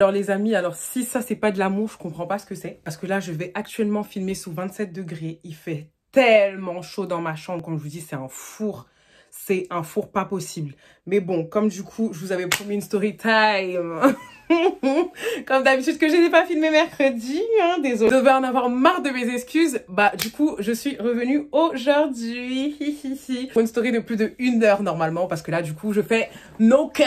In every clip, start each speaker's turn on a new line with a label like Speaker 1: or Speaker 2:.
Speaker 1: Alors les amis, alors si ça c'est pas de l'amour, je comprends pas ce que c'est. Parce que là je vais actuellement filmer sous 27 degrés. Il fait tellement chaud dans ma chambre. Comme je vous dis, c'est un four. C'est un four pas possible. Mais bon, comme du coup je vous avais promis une story time. Comme d'habitude que je n'ai pas filmé mercredi, hein, désolé. Je devais en avoir marre de mes excuses. Bah du coup je suis revenue aujourd'hui. Pour une story de plus de 1 heure normalement. Parce que là du coup je fais no cuts.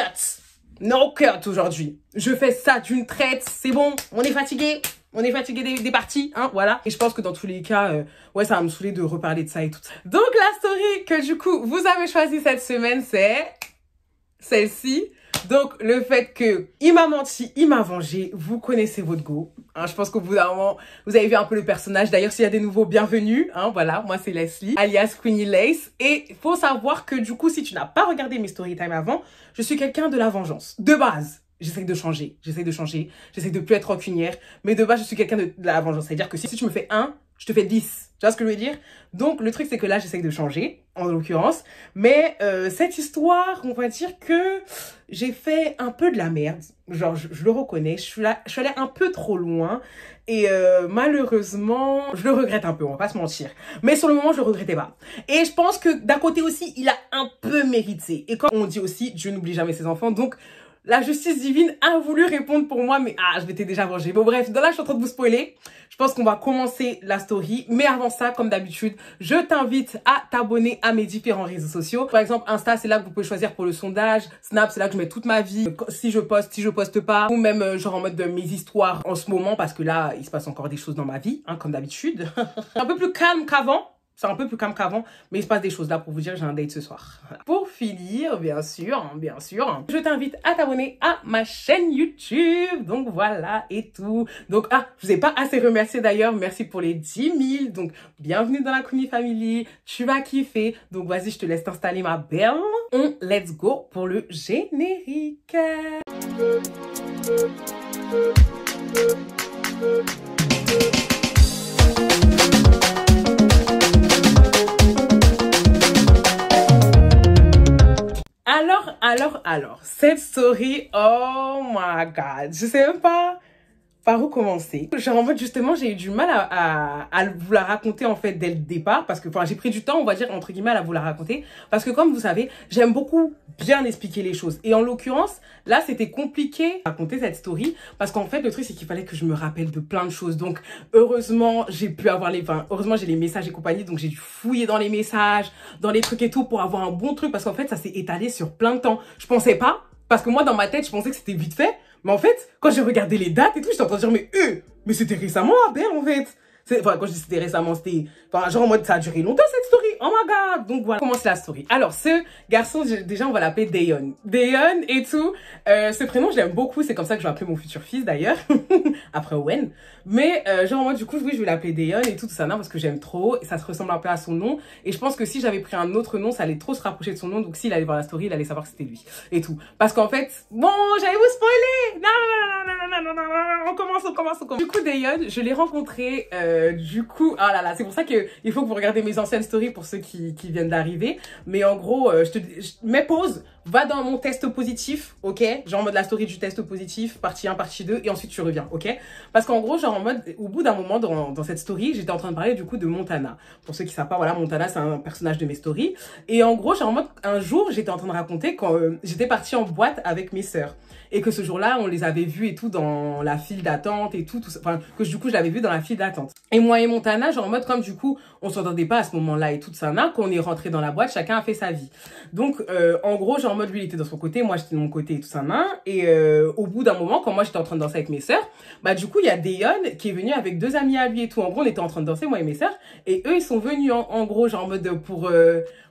Speaker 1: No cut aujourd'hui. Je fais ça d'une traite. C'est bon. On est fatigué. On est fatigué des parties. Hein, voilà. Et je pense que dans tous les cas, ouais, ça va me saouler de reparler de ça et tout. Donc, la story que du coup, vous avez choisie cette semaine, c'est celle-ci. Donc, le fait que il m'a menti, il m'a vengé. Vous connaissez votre go. Hein, je pense qu'au bout d'un moment, vous avez vu un peu le personnage. D'ailleurs, s'il y a des nouveaux, bienvenue. Hein, voilà, moi, c'est Leslie, alias Queenie Lace. Et il faut savoir que du coup, si tu n'as pas regardé mes story time avant, je suis quelqu'un de la vengeance. De base, j'essaie de changer. J'essaie de plus être rancunière. Mais de base, je suis quelqu'un de la vengeance. C'est-à-dire que si tu me fais 1, je te fais 10. Tu vois ce que je veux dire? Donc, le truc, c'est que là, j'essaie de changer, en l'occurrence. Mais cette histoire, on va dire que j'ai fait un peu de la merde. Genre, je le reconnais. Je suis allée un peu trop loin. Et malheureusement, je le regrette un peu, on va pas se mentir. Mais sur le moment, je le regrettais pas. Et je pense que d'un côté aussi, il a un peu mérité. Et comme on dit aussi, Dieu n'oublie jamais ses enfants. Donc, la justice divine a voulu répondre pour moi, mais je m'étais déjà vengée. Bon bref, là, je suis en train de vous spoiler. Je pense qu'on va commencer la story. Mais avant ça, comme d'habitude, je t'invite à t'abonner à mes différents réseaux sociaux. Par exemple, Insta, c'est là que vous pouvez choisir pour le sondage. Snap, c'est là que je mets toute ma vie. Si je poste pas. Ou même genre en mode de mes histoires en ce moment. Parce que là, il se passe encore des choses dans ma vie, hein, comme d'habitude. Un peu plus calme qu'avant. C'est un peu plus calme qu'avant, mais il se passe des choses là pour vous dire j'ai un date ce soir. Voilà. Pour finir, bien sûr, je t'invite à t'abonner à ma chaîne YouTube. Donc voilà et tout. Donc je vous ai pas assez remercié d'ailleurs. Merci pour les 10 000. Donc bienvenue dans la Queenie Family. Tu vas kiffer. Donc vas-y, je te laisse t'installer ma belle. Let's go pour le générique. Alors, cette story, oh my god, je sais même pas par où commencer. Genre en mode justement, j'ai eu du mal à vous la raconter en fait dès le départ parce que j'ai pris du temps, on va dire entre guillemets à vous la raconter parce que comme vous savez, j'aime beaucoup bien expliquer les choses et en l'occurrence, là c'était compliqué à raconter cette story parce qu'en fait le truc c'est qu'il fallait que je me rappelle de plein de choses. Donc heureusement, heureusement j'ai les messages et compagnie, donc j'ai dû fouiller dans les messages, dans les trucs et tout pour avoir un bon truc parce qu'en fait ça s'est étalé sur plein de temps. Je pensais pas parce que moi dans ma tête, je pensais que c'était vite fait. Mais en fait, quand j'ai regardé les dates et tout, j'étais en train de dire, mais c'était récemment, Abel, en fait. Enfin, quand je dis c'était récemment, c'était, genre en mode, ça a duré longtemps, cette story. Oh my god. Donc voilà, comment c'est la story. Alors, ce garçon, déjà, on va l'appeler Dayon. Dayon et tout. Ce prénom, je l'aime beaucoup. C'est comme ça que je vais appeler mon futur fils, d'ailleurs. Après Owen. Mais, genre en mode, du coup, oui, je vais l'appeler Dayon et tout ça, non, parce que j'aime trop. Et ça se ressemble un peu à son nom. Et je pense que si j'avais pris un autre nom, ça allait trop se rapprocher de son nom. Donc, s'il allait voir la story, il allait savoir que c'était lui. Et tout. Parce qu'en fait, bon, j'allais vous spoiler. Non, on commence. Du coup, Dayon, je l'ai rencontré, du coup, ah là là, c'est pour ça que il faut que vous regardez mes anciennes stories pour ceux qui viennent d'arriver. Mais en gros, mets pause, va dans mon test positif, ok? Genre en mode la story du test positif, partie 1, partie 2, et ensuite tu reviens, ok? Parce qu'en gros, genre en mode, au bout d'un moment dans cette story, j'étais en train de parler du coup de Montana. Pour ceux qui savent pas, voilà, Montana, c'est un personnage de mes stories. Et en gros, genre en mode, un jour, j'étais en train de raconter quand j'étais partie en boîte avec mes sœurs. Et que ce jour-là, on les avait vus et tout dans la file d'attente et tout ça. Enfin, que du coup, je l'avais vu dans la file d'attente. Et moi et Montana, genre en mode comme du coup, on s'entendait pas à ce moment-là et tout ça, quand on est rentré dans la boîte, chacun a fait sa vie. Donc, en gros, genre en mode lui, il était dans son côté, moi j'étais de mon côté et tout ça, Et au bout d'un moment, quand moi j'étais en train de danser avec mes sœurs, bah du coup, il y a Dayon qui est venu avec 2 amis à lui et tout. En gros, on était en train de danser, moi et mes sœurs. Et eux, ils sont venus en gros, genre en mode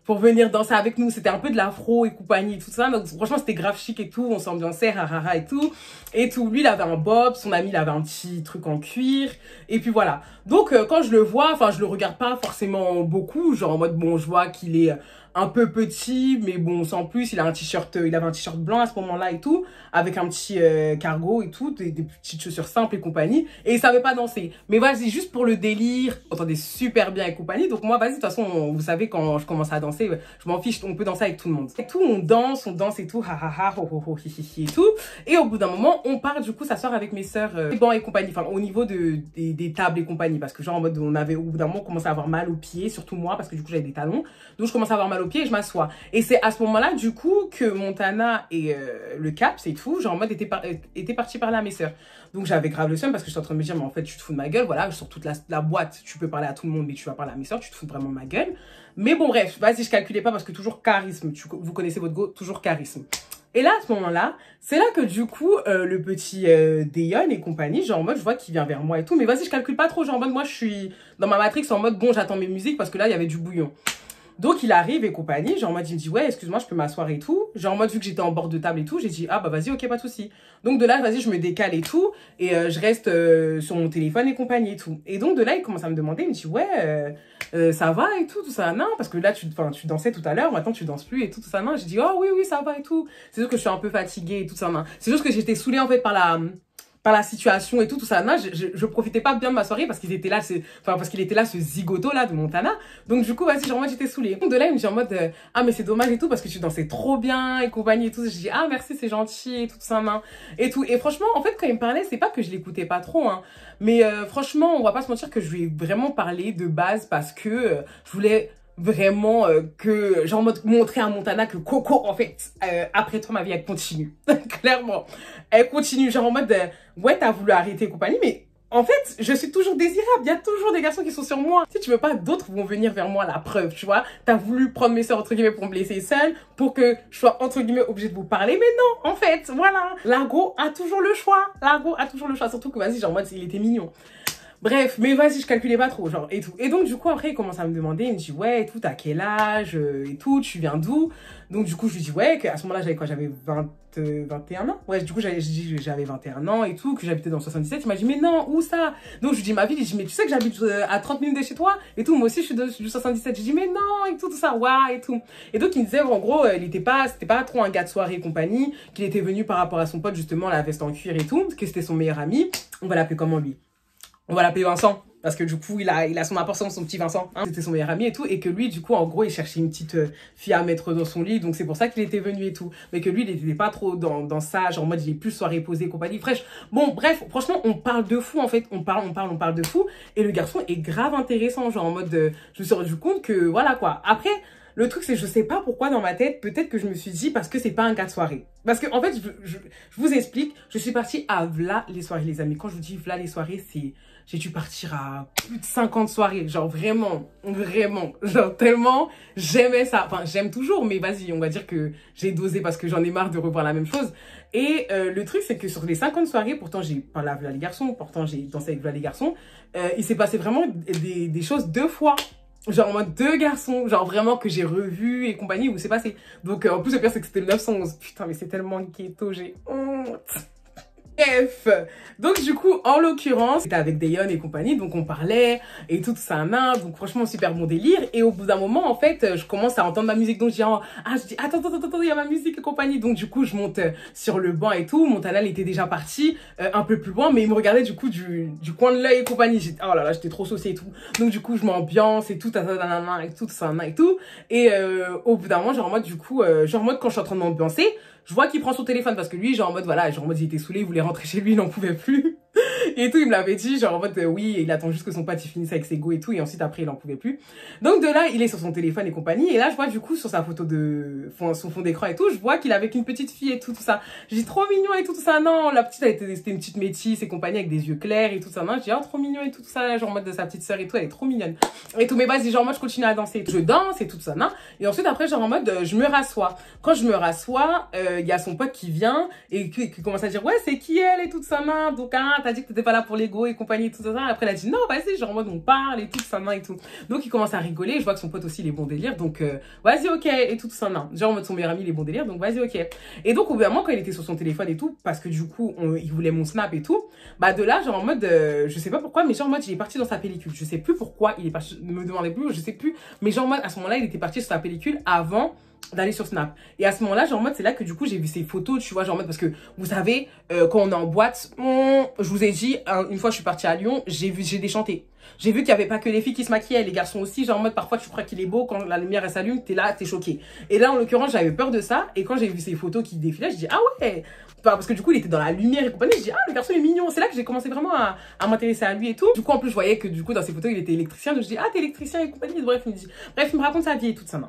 Speaker 1: pour venir danser avec nous. C'était un peu de l'afro et compagnie et tout ça. Donc franchement, c'était grave chic et tout. On s'ambiançait, rarara et tout. Et tout. Lui, il avait un bob. Son ami, il avait un petit truc en cuir. Et puis voilà. Donc, quand je le vois, enfin, je le regarde pas forcément beaucoup. Genre en mode, bon, je vois qu'il est un peu petit, mais bon, sans plus. Il a un t-shirt, il avait un t-shirt blanc à ce moment-là et tout, avec un petit cargo et tout, des petites chaussures simples et compagnie. Et il savait pas danser. Mais vas-y, juste pour le délire, on entendait super bien et compagnie. Donc moi, vas-y, de toute façon, vous savez, quand je commence à danser, je m'en fiche, on peut danser avec tout le monde. Et tout, on danse et tout, ha ha ha, ho ho ho, hi hi hi et tout. Et au bout d'un moment, on part du coup s'asseoir avec mes sœurs, bancs et compagnie, enfin au niveau des tables et compagnie, parce que genre en mode, on avait au bout d'un moment commencé à avoir mal aux pieds, surtout moi, parce que du coup j'avais des talons. Donc je commence à avoir mal aux pieds et je m'assois. Et c'est à ce moment-là, du coup, que Montana et le Cap, c'est tout, genre en mode, étaient partis parler à mes sœurs. Donc j'avais grave le seum parce que j'étais en train de me dire, mais en fait, tu te fous de ma gueule, voilà, sur toute la boîte, tu peux parler à tout le monde, mais tu vas parler à mes sœurs, tu te fous vraiment de ma gueule. Mais bon, bref, vas-y, je calculais pas parce que toujours charisme, vous connaissez votre go, toujours charisme. Et là, à ce moment-là, c'est là que du coup, le petit Dayon et compagnie, genre en mode, je vois qu'il vient vers moi et tout, mais vas-y, je calcule pas trop, genre en mode, moi, je suis dans ma matrix en mode, bon, j'attends mes musiques parce que là, il y avait du bouillon. Donc il arrive et compagnie, genre en mode il me dit ouais excuse-moi je peux m'asseoir et tout, genre en mode vu que j'étais en bord de table et tout, j'ai dit ah bah vas-y ok pas de souci. Donc de là vas-y je me décale et tout et je reste sur mon téléphone et compagnie et tout. Et donc de là il commence à me demander, il me dit ouais ça va et tout ça non parce que là tu dansais tout à l'heure, maintenant tu danses plus et tout ça non. J'ai dit oh oui ça va et tout. C'est juste que je suis un peu fatiguée et tout ça non. C'est juste que j'étais saoulée en fait par la situation et tout ça. Non, je profitais pas bien de ma soirée parce qu'ils étaient là, parce qu'il était là, ce zigoto là de Montana. Donc du coup, vas-y, genre moi j'étais saoulée. Donc de là, il me dit en mode, ah mais c'est dommage et tout parce que tu dansais trop bien et compagnie et tout. Je dis, ah merci, c'est gentil et tout ça, non. Et tout. Et franchement, en fait, quand il me parlait, c'est pas que je l'écoutais pas trop, hein. Mais franchement, on va pas se mentir que je lui ai vraiment parlé de base parce que je voulais vraiment que genre montrer à Montana que Coco en fait après toi ma vie elle continue clairement elle continue genre en mode ouais t'as voulu arrêter compagnie mais en fait je suis toujours désirable, il y a toujours des garçons qui sont sur moi, si tu veux pas d'autres vont venir vers moi, la preuve tu vois, t'as voulu prendre mes soeurs entre guillemets pour me laisser seule pour que je sois entre guillemets obligée de vous parler mais non en fait voilà, Largo a toujours le choix, surtout que vas-y genre en mode il était mignon. Bref, mais vas-y, je calculais pas trop, genre, et tout. Et donc, du coup, après, il commence à me demander, il me dit, ouais, et tout, t'as quel âge, et tout, tu viens d'où? Donc, du coup, je lui dis, ouais, qu'à ce moment-là, j'avais quoi? J'avais 21 ans? Ouais, du coup, j'ai dit que j'avais 21 ans et tout, que j'habitais dans le 77. Il m'a dit, mais non, où ça? Donc, je lui dis ma ville, il dit, mais tu sais que j'habite à 30 minutes de chez toi? Et tout, moi aussi, je suis du 77. J'ai dit, mais non, et tout ça, ouais, et tout. Et donc, il me disait, en gros, c'était pas trop un gars de soirée et compagnie, qu'il était venu par rapport à son pote, justement, la veste en cuir et tout, que c'était son meilleur ami. On va l'appeler comment, lui? On va l'appeler Vincent, parce que du coup, il a son importance, son petit Vincent. Hein. C'était son meilleur ami et tout, et que lui, du coup, en gros, il cherchait une petite fille à mettre dans son lit, donc c'est pour ça qu'il était venu et tout. Mais que lui, il n'était pas trop dans ça, genre en mode, il est plus soirée posée, compagnie, fraîche. Bon, bref, franchement, on parle de fou, en fait. On parle de fou, et le garçon est grave intéressant, genre en mode, je me suis rendu compte que, voilà, quoi. Après, le truc, c'est que je sais pas pourquoi dans ma tête, peut-être que je me suis dit parce que c'est pas un gars de soirée. Parce que, en fait, je vous explique, je suis partie à V'là les soirées, les amis. Quand je vous dis V'là les soirées, j'ai dû partir à plus de 50 soirées. Genre vraiment, genre tellement j'aimais ça. Enfin, j'aime toujours, mais vas-y, on va dire que j'ai dosé parce que j'en ai marre de revoir la même chose. Et le truc, c'est que sur les 50 soirées, pourtant j'ai parlé à V'là les garçons, pourtant j'ai dansé avec V'là les garçons, il s'est passé vraiment des choses 2 fois. Genre en mode 2 garçons, genre vraiment que j'ai revu et compagnie où c'est passé. Donc en plus le pire c'est que c'était le 911. Putain mais c'est tellement ghetto, j'ai honte. Bref, donc du coup, en l'occurrence, c'était avec Dayon et compagnie, donc on parlait et tout ça, donc franchement, super bon délire. Et au bout d'un moment, en fait, je commence à entendre ma musique, donc je dis, attends, il y a ma musique et compagnie. Donc du coup, je monte sur le banc et tout, Montana, il était déjà parti un peu plus loin, mais il me regardait du coup du coin de l'œil et compagnie. Oh là là, j'étais trop saucée et tout. Donc du coup, je m'ambiance et tout, et tout ça et tout. Et au bout d'un moment, genre en mode, du coup, genre en mode quand je suis en train de m'ambiancer, je vois qu'il prend son téléphone parce que lui, genre en mode, voilà, genre en mode, il était saoulé, il voulait rentrer chez lui, il n'en pouvait plus. Et tout, il me l'avait dit, genre en mode, oui, il attend juste que son pote il finisse avec ses go et tout, et ensuite après, il n'en pouvait plus. Donc de là, il est sur son téléphone et compagnie, et là, je vois du coup, sur sa photo son fond d'écran et tout, je vois qu'il est avec une petite fille et tout ça. J'ai dit, trop mignon et tout ça, non, la petite, c'était une petite métisse et compagnie avec des yeux clairs et tout ça, non, je dis, oh, trop mignon et tout ça, genre en mode de sa petite sœur et tout, elle est trop mignonne. Et tout, mais vas-y, genre en mode, je continue à danser, je danse et tout ça, non. Et ensuite, après, genre en mode, je me rassois. Quand je me rassois, il y a son pote qui vient et qui commence à dire, ouais, c'est qui elle et tout ça, non. Donc, hein, t'as dit que t'étais pas là pour l'ego et compagnie et tout ça. Après, elle a dit non, vas-y, genre en mode on parle et tout ça, et tout. Donc, il commence à rigoler. Je vois que son pote aussi, il est bon délire. Donc, vas-y, ok, et tout ça, non. Genre en mode son meilleur ami, il est bon délire. Donc, vas-y, ok. Et donc, au bout d'un moment, quand il était sur son téléphone et tout, parce que du coup, il voulait mon snap et tout, bah, de là, genre en mode, je sais pas pourquoi, mais genre en mode, il est parti dans sa pellicule. Je sais plus pourquoi il est parti, ne me demandez plus, je sais plus. Mais genre en mode, à ce moment-là, il était parti sur sa pellicule avant d'aller sur Snap. Et à ce moment-là, genre en mode, c'est là que du coup, j'ai vu ses photos, tu vois, genre en mode, parce que vous savez, quand on est en boîte, je vous ai dit, une fois je suis partie à Lyon, j'ai déchanté. J'ai vu qu'il n'y avait pas que les filles qui se maquillaient, les garçons aussi, genre en mode, parfois tu crois qu'il est beau, quand la lumière elle s'allume, t'es là, t'es choqué. Et là, en l'occurrence, j'avais peur de ça, et quand j'ai vu ses photos qui défilaient, je dis, ah ouais, parce que du coup, il était dans la lumière et compagnie, je dis, ah, le garçon est mignon. C'est là que j'ai commencé vraiment à m'intéresser à lui et tout. Du coup, en plus, je voyais que du coup, dans ses photos, il était électricien, donc je dis, ah, t'es électricien et compagnie. Bref, il me raconte sa vie et tout ça, non.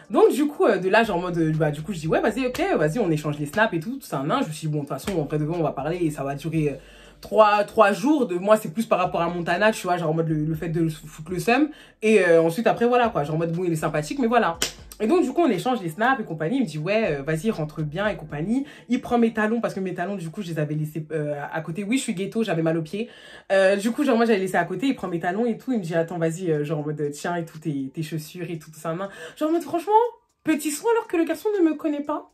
Speaker 1: Donc du coup, de là, genre en mode, bah du coup, je dis, ouais, vas-y, ok, vas-y, on échange les snaps et tout ça, non. Je me suis dit, bon, de toute façon, après de on va parler et ça va durer 3 jours. De moi, c'est plus par rapport à Montana, tu vois, genre en mode le fait de foutre le seum. Et ensuite, après, voilà, quoi, genre en mode, bon, il est sympathique, mais voilà. Et donc, du coup, on échange les snaps et compagnie. Il me dit, ouais, vas-y, rentre bien et compagnie. Il prend mes talons parce que mes talons, du coup, je les avais laissés à côté. Oui, je suis ghetto, j'avais mal aux pieds. Du coup, genre, moi, j'avais laissé à côté. Il prend mes talons et tout. Il me dit, attends, vas-y, genre en mode, tiens, et tout, tes chaussures et tout ça, main. Genre en mode, franchement, petit soin alors que le garçon ne me connaît pas.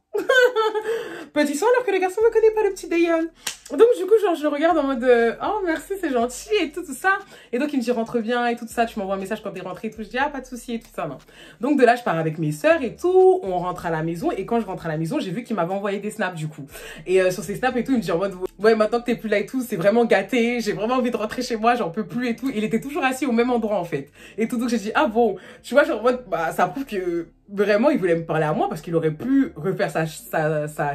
Speaker 1: Petit soin alors que le garçon ne me connaît pas, le petit Dayon. Donc du coup, genre, je le regarde en mode oh merci, c'est gentil et tout ça. Et donc il me dit rentre bien et tout ça. Tu m'envoies un message quand t'es rentré et tout. Je dis ah, pas de souci et tout ça, non. Donc de là, je pars avec mes sœurs et tout. On rentre à la maison. Et quand je rentre à la maison, j'ai vu qu'il m'avait envoyé des snaps du coup. Et sur ces snaps et tout, il me dit en mode ouais, maintenant que t'es plus là et tout, c'est vraiment gâté. J'ai vraiment envie de rentrer chez moi, j'en peux plus et tout. Il était toujours assis au même endroit en fait. Et tout, donc j'ai dit ah bon, tu vois, genre en mode bah ça prouve que vraiment il voulait me parler à moi parce qu'il aurait pu refaire sa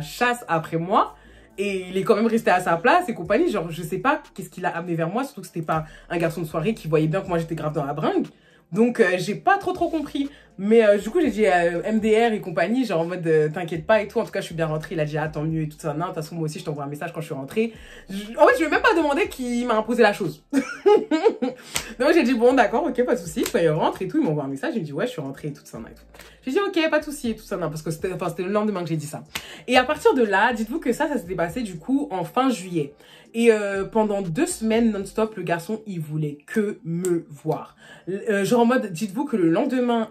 Speaker 1: chasse après moi. Et il est quand même resté à sa place et compagnie. Genre, je sais pas qu'est-ce qu'il a amené vers moi. Surtout que c'était pas un garçon de soirée qui voyait bien que moi j'étais grave dans la bringue. Donc, j'ai pas trop compris. Mais du coup, j'ai dit MDR et compagnie, genre en mode t'inquiète pas et tout. En tout cas, je suis bien rentrée. Il a dit ah, tant mieux et tout ça. Non, de toute façon, moi aussi, je t'envoie un message quand je suis rentrée. En fait, je lui ai même pas demandé qui m'a imposé la chose. Donc, j'ai dit bon, d'accord, ok, pas de souci. Quand il rentre et tout, il m'envoie un message. Il me dit ouais, je suis rentrée et tout ça. Et tout. J'ai dit ok, pas de souci et tout ça. Non, parce que c'était le lendemain que j'ai dit ça. Et à partir de là, dites-vous que ça s'était passé du coup en fin juillet. Et pendant 2 semaines non-stop, le garçon, il voulait que me voir. Genre en mode, dites-vous que le lendemain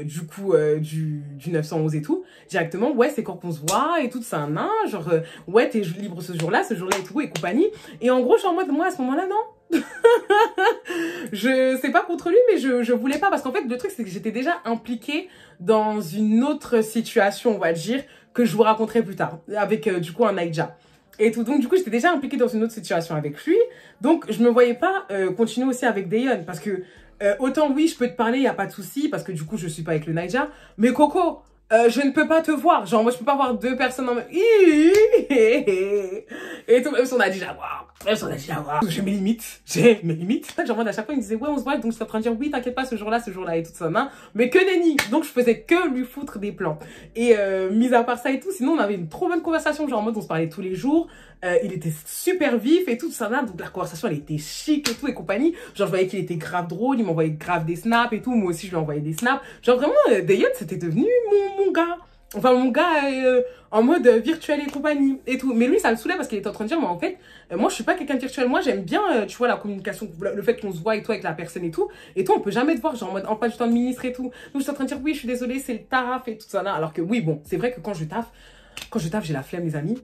Speaker 1: du coup du 911 et tout, directement, ouais, c'est quand qu'on se voit et tout ça, non, genre, ouais, t'es libre ce jour-là et tout, et compagnie. Et en gros, genre en mode, moi, à ce moment-là, non. Je sais pas contre lui, mais je voulais pas, parce qu'en fait, le truc, c'est que j'étais déjà impliquée dans une autre situation, on va dire, que je vous raconterai plus tard, avec du coup un Naija. Et tout. Donc, du coup, j'étais déjà impliquée dans une autre situation avec lui. Donc, je me voyais pas continuer aussi avec Dayon. Parce que, autant oui, je peux te parler, il n'y a pas de souci. Parce que du coup, je suis pas avec le Naija. Mais Coco, je ne peux pas te voir. Genre, moi, je peux pas voir 2 personnes en même... Et tout, même si on a déjà voir. Même si on a déjà voir. J'ai mes limites. J'ai mes limites. Genre, moi, à chaque fois, il me disait, ouais, on se voit. Donc, je suis en train de dire, oui, t'inquiète pas, ce jour-là, et tout ça. Hein. Mais que nenni. Donc, je faisais que lui foutre des plans. Et, mis à part ça et tout, sinon, on avait une trop bonne conversation. Genre, en mode, on se parlait tous les jours. Il était super vif et tout ça. Là. Donc, la conversation, elle était chic et tout et compagnie. Genre, je voyais qu'il était grave drôle. Il m'envoyait grave des snaps et tout. Moi aussi, je lui envoyais des snaps. Genre, vraiment, Dayon, c'était devenu mon gars. Enfin, mon gars en mode virtuel et compagnie et tout. Mais lui, ça me saoulait parce qu'il était en train de dire, mais en fait, moi, je suis pas quelqu'un de virtuel. Moi, j'aime bien, tu vois, la communication, le fait qu'on se voit et tout avec la personne et tout. Et toi, on peut jamais te voir, genre en mode emploi du temps de ministre et tout. Donc, je suis en train de dire, oui, je suis désolée, c'est le taf et tout ça là. Alors que oui, bon, c'est vrai que quand je taffe, j'ai la flemme, les amis.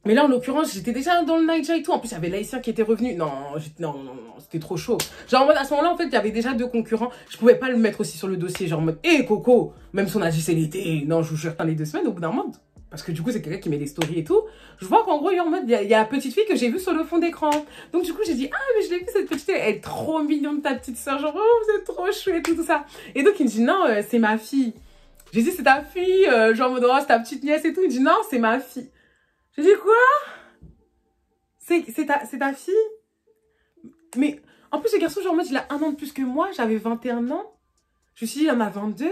Speaker 1: Mais là, en l'occurrence, j'étais déjà dans le Naija et tout. En plus, il y avait l'haïtien qui était revenu. Non, non, c'était trop chaud. Genre, en mode, à ce moment-là, en fait, il y avait déjà 2 concurrents. Je pouvais pas le mettre aussi sur le dossier. Genre, en mode, hé, Coco, même si on a dit c'est l'été. Non, je vous jure, les 2 semaines, au bout d'un moment. Parce que du coup, c'est quelqu'un qui met des stories et tout. Je vois qu'en gros, il y a en mode, il y a la petite fille que j'ai vue sur le fond d'écran. Donc, du coup, j'ai dit, ah, mais je l'ai vue, cette petite fille. Elle est trop mignonne, ta petite soeur. Genre, oh, vous êtes trop chou et tout ça. Et donc, il me dit, non, c'est ma fille. J'ai dit, c'est ta fille. Genre, en mode, oh, c'est ta petite nièce et tout. Il me dit, non, c'est ma fille. J'ai dit, quoi? C'est ta fille? Mais en plus, ce garçon, genre, en mode, il a 1 an de plus que moi. J'avais 21 ans. Je me suis dit, il en a 22.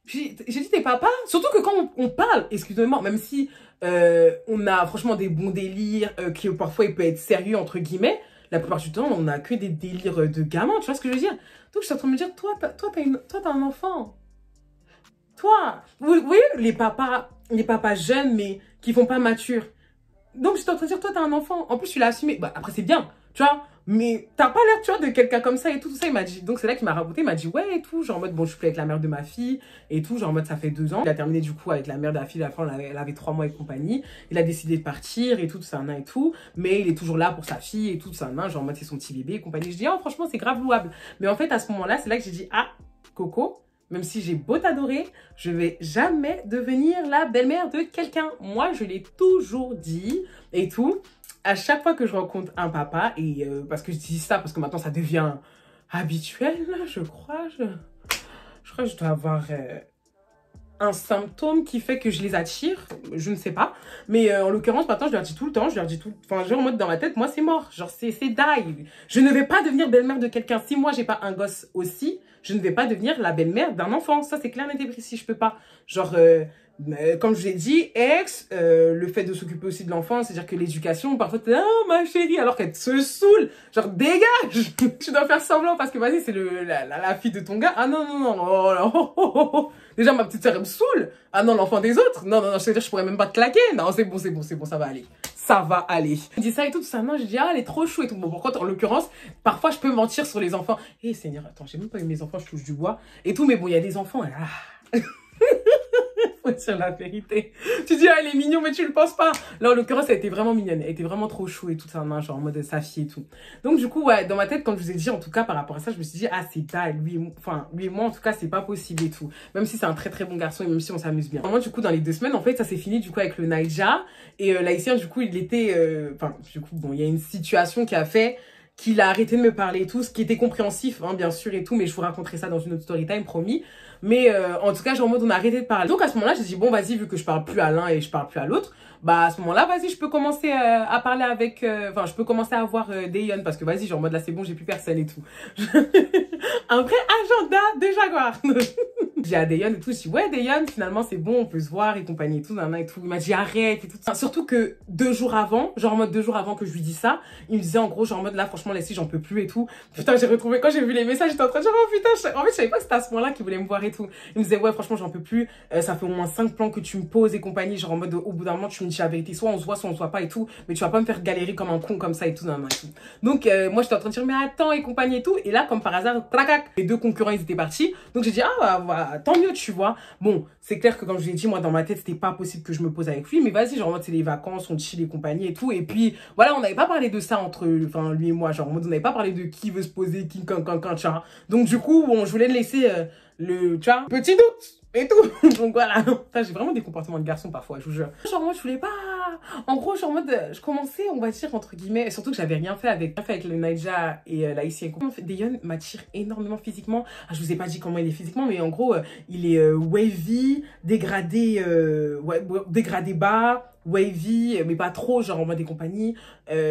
Speaker 1: J'ai dit, t'es papa? Surtout que quand on parle, excusez-moi, même si on a franchement des bons délires, qui parfois il peut être sérieux, entre guillemets, la plupart du temps, on a que des délires de gamins, tu vois ce que je veux dire? Donc, je suis en train de me dire, toi, t'as un enfant. Toi, oui, les papas jeunes, mais qui font pas mature. Donc, je suis en train de dire, toi, t'as un enfant. En plus, tu l'as assumé. Bah, après, c'est bien, tu vois. Mais t'as pas l'air, tu vois, de quelqu'un comme ça et tout ça. Il m'a dit, donc c'est là qu'il m'a raconté, il m'a dit, ouais, et tout. Genre en mode, bon, je suis plus avec la mère de ma fille et tout. Genre en mode, ça fait 2 ans. Il a terminé du coup avec la mère de la fille. À la fin, elle avait 3 mois et compagnie. Il a décidé de partir et tout, ça, et tout. Mais il est toujours là pour sa fille et tout, ça, genre en mode, c'est son petit bébé et compagnie. Je dis, oh, franchement, c'est grave louable. Mais en fait, à ce moment-là, c'est là que j'ai dit, ah, Coco, même si j'ai beau t'adorer, je vais jamais devenir la belle-mère de quelqu'un. Moi, je l'ai toujours dit et tout. À chaque fois que je rencontre un papa, et parce que je dis ça, parce que maintenant ça devient habituel, là, je crois que je dois avoir un symptôme qui fait que je les attire, je ne sais pas. Mais en l'occurrence, maintenant, je leur dis tout le temps, je leur dis tout, enfin, genre en mode dans ma tête, moi c'est mort, genre c'est die. Je ne vais pas devenir belle-mère de quelqu'un. Si moi j'ai pas un gosse aussi, je ne vais pas devenir la belle-mère d'un enfant. Ça c'est clair, net et précis, je peux pas. Genre, comme je l'ai dit, le fait de s'occuper aussi de l'enfant, c'est-à-dire que l'éducation, parfois, t'es, ah, ma chérie, alors qu'elle se saoule, genre, dégage. Tu dois faire semblant parce que, vas-y, c'est la fille de ton gars. Ah non, non, non, oh, là, oh, oh, oh, oh. Déjà, ma petite sœur, elle me saoule. Ah non, l'enfant des autres. Non, non, non, je veux dire, je pourrais même pas te claquer. Non, c'est bon, c'est bon, c'est bon, ça va aller. Ça va aller. Il dit ça et tout ça. Non, je dis, ah, elle est trop chou et tout. Bon, par contre, en l'occurrence, parfois, je peux mentir sur les enfants. Eh, Seigneur, attends, j'ai même pas eu mes enfants, je touche du bois. Et tout, mais bon, il y a des enfants, là. Faut dire la vérité. Tu dis, ah, elle est mignonne, mais tu le penses pas. Là, en l'occurrence, elle était vraiment mignonne. Elle était vraiment trop chou et tout ça, genre en mode sa fille et tout. Donc, du coup, ouais, dans ma tête, quand je vous ai dit, en tout cas, par rapport à ça, je me suis dit, ah, c'est dalle, lui et moi, en tout cas, c'est pas possible et tout. Même si c'est un très très bon garçon et même si on s'amuse bien. Moi, du coup, dans les 2 semaines, en fait, ça s'est fini, du coup, avec le Naija. Et l'haïtien, du coup, il était, enfin, du coup, bon, il y a une situation qui a fait qu'il a arrêté de me parler et tout, ce qui était compréhensif, hein, bien sûr, et tout, mais je vous raconterai ça dans une autre story time, promis. Mais en tout cas, genre en mode, on a arrêté de parler. Donc à ce moment-là, j'ai dit, bon, vas-y, vu que je parle plus à l'un et je parle plus à l'autre, bah à ce moment-là, vas-y, je peux commencer à parler avec... Enfin, je peux commencer à avoir Dayon, parce que vas-y, genre en mode, là, c'est bon, j'ai plus personne et tout. Un vrai agenda de Jaguar. J'ai à Dayon et tout, je dis, ouais, Dayon, finalement, c'est bon, on peut se voir et compagnie et tout, et tout. Il m'a dit, arrête et tout. Surtout que 2 jours avant, genre en mode 2 jours avant que je lui dise ça, il me disait en gros, genre en mode, là, franchement, laisse, j'en peux plus et tout. Putain, j'ai retrouvé, quand j'ai vu les messages, j'étais en train de dire, oh putain, en fait, je savais pas que c'était à ce moment-là qu'il voulait me voir et tout. Il me disait, ouais, franchement, j'en peux plus. Ça fait au moins 5 plans que tu me poses et compagnie. Genre en mode, au bout d'un moment, tu me dis la vérité. Soit on se voit pas et tout. Mais tu vas pas me faire galérer comme un con comme ça et tout. Et tout. Donc, moi, j'étais en train de dire, mais attends et compagnie et tout. Et là, comme par hasard, tracac, les 2 concurrents, ils étaient partis. Donc, j'ai dit, ah, bah, tant mieux, tu vois. Bon, c'est clair que comme je l'ai dit, moi, dans ma tête, c'était pas possible que je me pose avec lui. Mais vas-y, genre en mode, c'est les vacances, on chill et compagnie et tout. Et puis, voilà, on n'avait pas parlé de ça entre, enfin, lui et moi. Genre en mode, on n'avait pas parlé de qui veut se poser, qui, quand, tu vois. Donc, du coup, bon, je voulais laisser le, tu vois, petit doute. Et tout. Donc voilà. J'ai vraiment des comportements de garçon parfois, je vous jure. Genre moi je voulais pas. En gros, genre en mode, je commençais, on va dire, entre guillemets, et surtout que j'avais rien fait avec le Naija et l'haïtien. Dayon m'attire énormément physiquement. Ah, je vous ai pas dit comment il est physiquement, mais en gros, il est wavy, dégradé, ouais, dégradé bas. Wavy, mais pas trop, genre en mode des compagnies,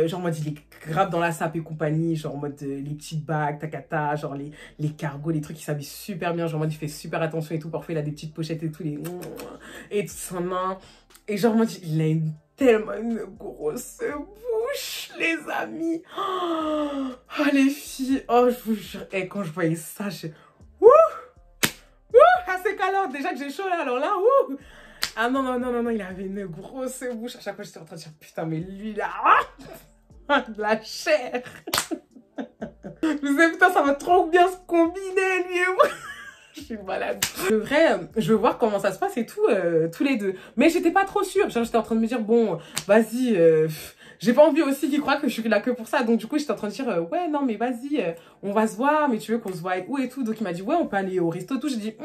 Speaker 1: genre en mode il est grave dans la sape et compagnie, genre en mode les petites bagues, takata, genre les cargos, les trucs, il s'habille super bien, genre en mode il fait super attention et tout, parfois il a des petites pochettes et tout, et tout son main, et genre en mode il a tellement une grosse bouche, les amis, oh les filles, oh je vous jure, et quand je voyais ça, à ces cas-là, déjà que j'ai chaud là, alors là, ah non, non, non, non, non, il avait une grosse bouche. À chaque fois, j'étais en train de dire, putain, mais lui, là, de la chair. Je me disais, putain, ça va trop bien se combiner, lui et moi. Je suis malade. De vrai, je veux voir comment ça se passe et tout, tous les deux. Mais j'étais pas trop sûre. Genre, j'étais en train de me dire, bon, vas-y, j'ai pas envie aussi qu'il croit que je suis là que pour ça. Donc, du coup, j'étais en train de dire, ouais, non, mais vas-y, on va se voir, mais tu veux qu'on se voit où et tout. Donc, il m'a dit, ouais, on peut aller au resto, tout. J'ai dit,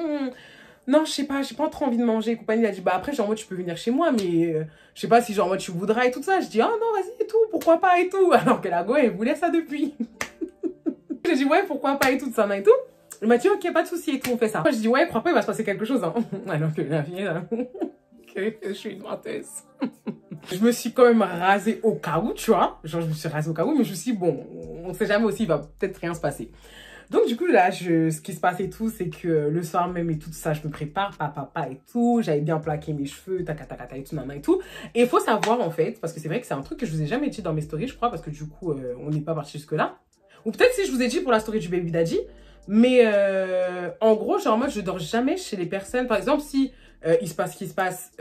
Speaker 1: non, je sais pas, j'ai pas trop envie de manger et compagnie. Il a dit, bah après, genre, moi, tu peux venir chez moi, mais je sais pas si, genre, moi, tu voudras et tout ça. Je dis, ah non, vas-y et tout, pourquoi pas et tout. Alors que la go, elle voulait ça depuis. J'ai dit, ouais, pourquoi pas et tout, ça et tout. Il m'a dit, ok, pas de souci et tout, on fait ça. Moi, je dis, ouais, crois pas, il va se passer quelque chose, hein. Alors que la fille, là, que je suis une menteuse. Je me suis quand même rasée au cas où, tu vois. Genre, je me suis rasée au cas où, mais je me suis dit, bon, on sait jamais aussi, il va peut-être rien se passer. Donc du coup là, ce qui se passe et tout, c'est que le soir même et tout ça, je me prépare, papa et tout, j'avais bien plaqué mes cheveux, takata et tout, nana et tout. Et il faut savoir en fait, parce que c'est vrai que c'est un truc que je vous ai jamais dit dans mes stories, je crois, parce que du coup, on n'est pas parti jusque là. Ou peut-être si je vous ai dit pour la story du baby daddy, mais en gros, genre moi, je dors jamais chez les personnes. Par exemple, si il se passe ce qui se passe,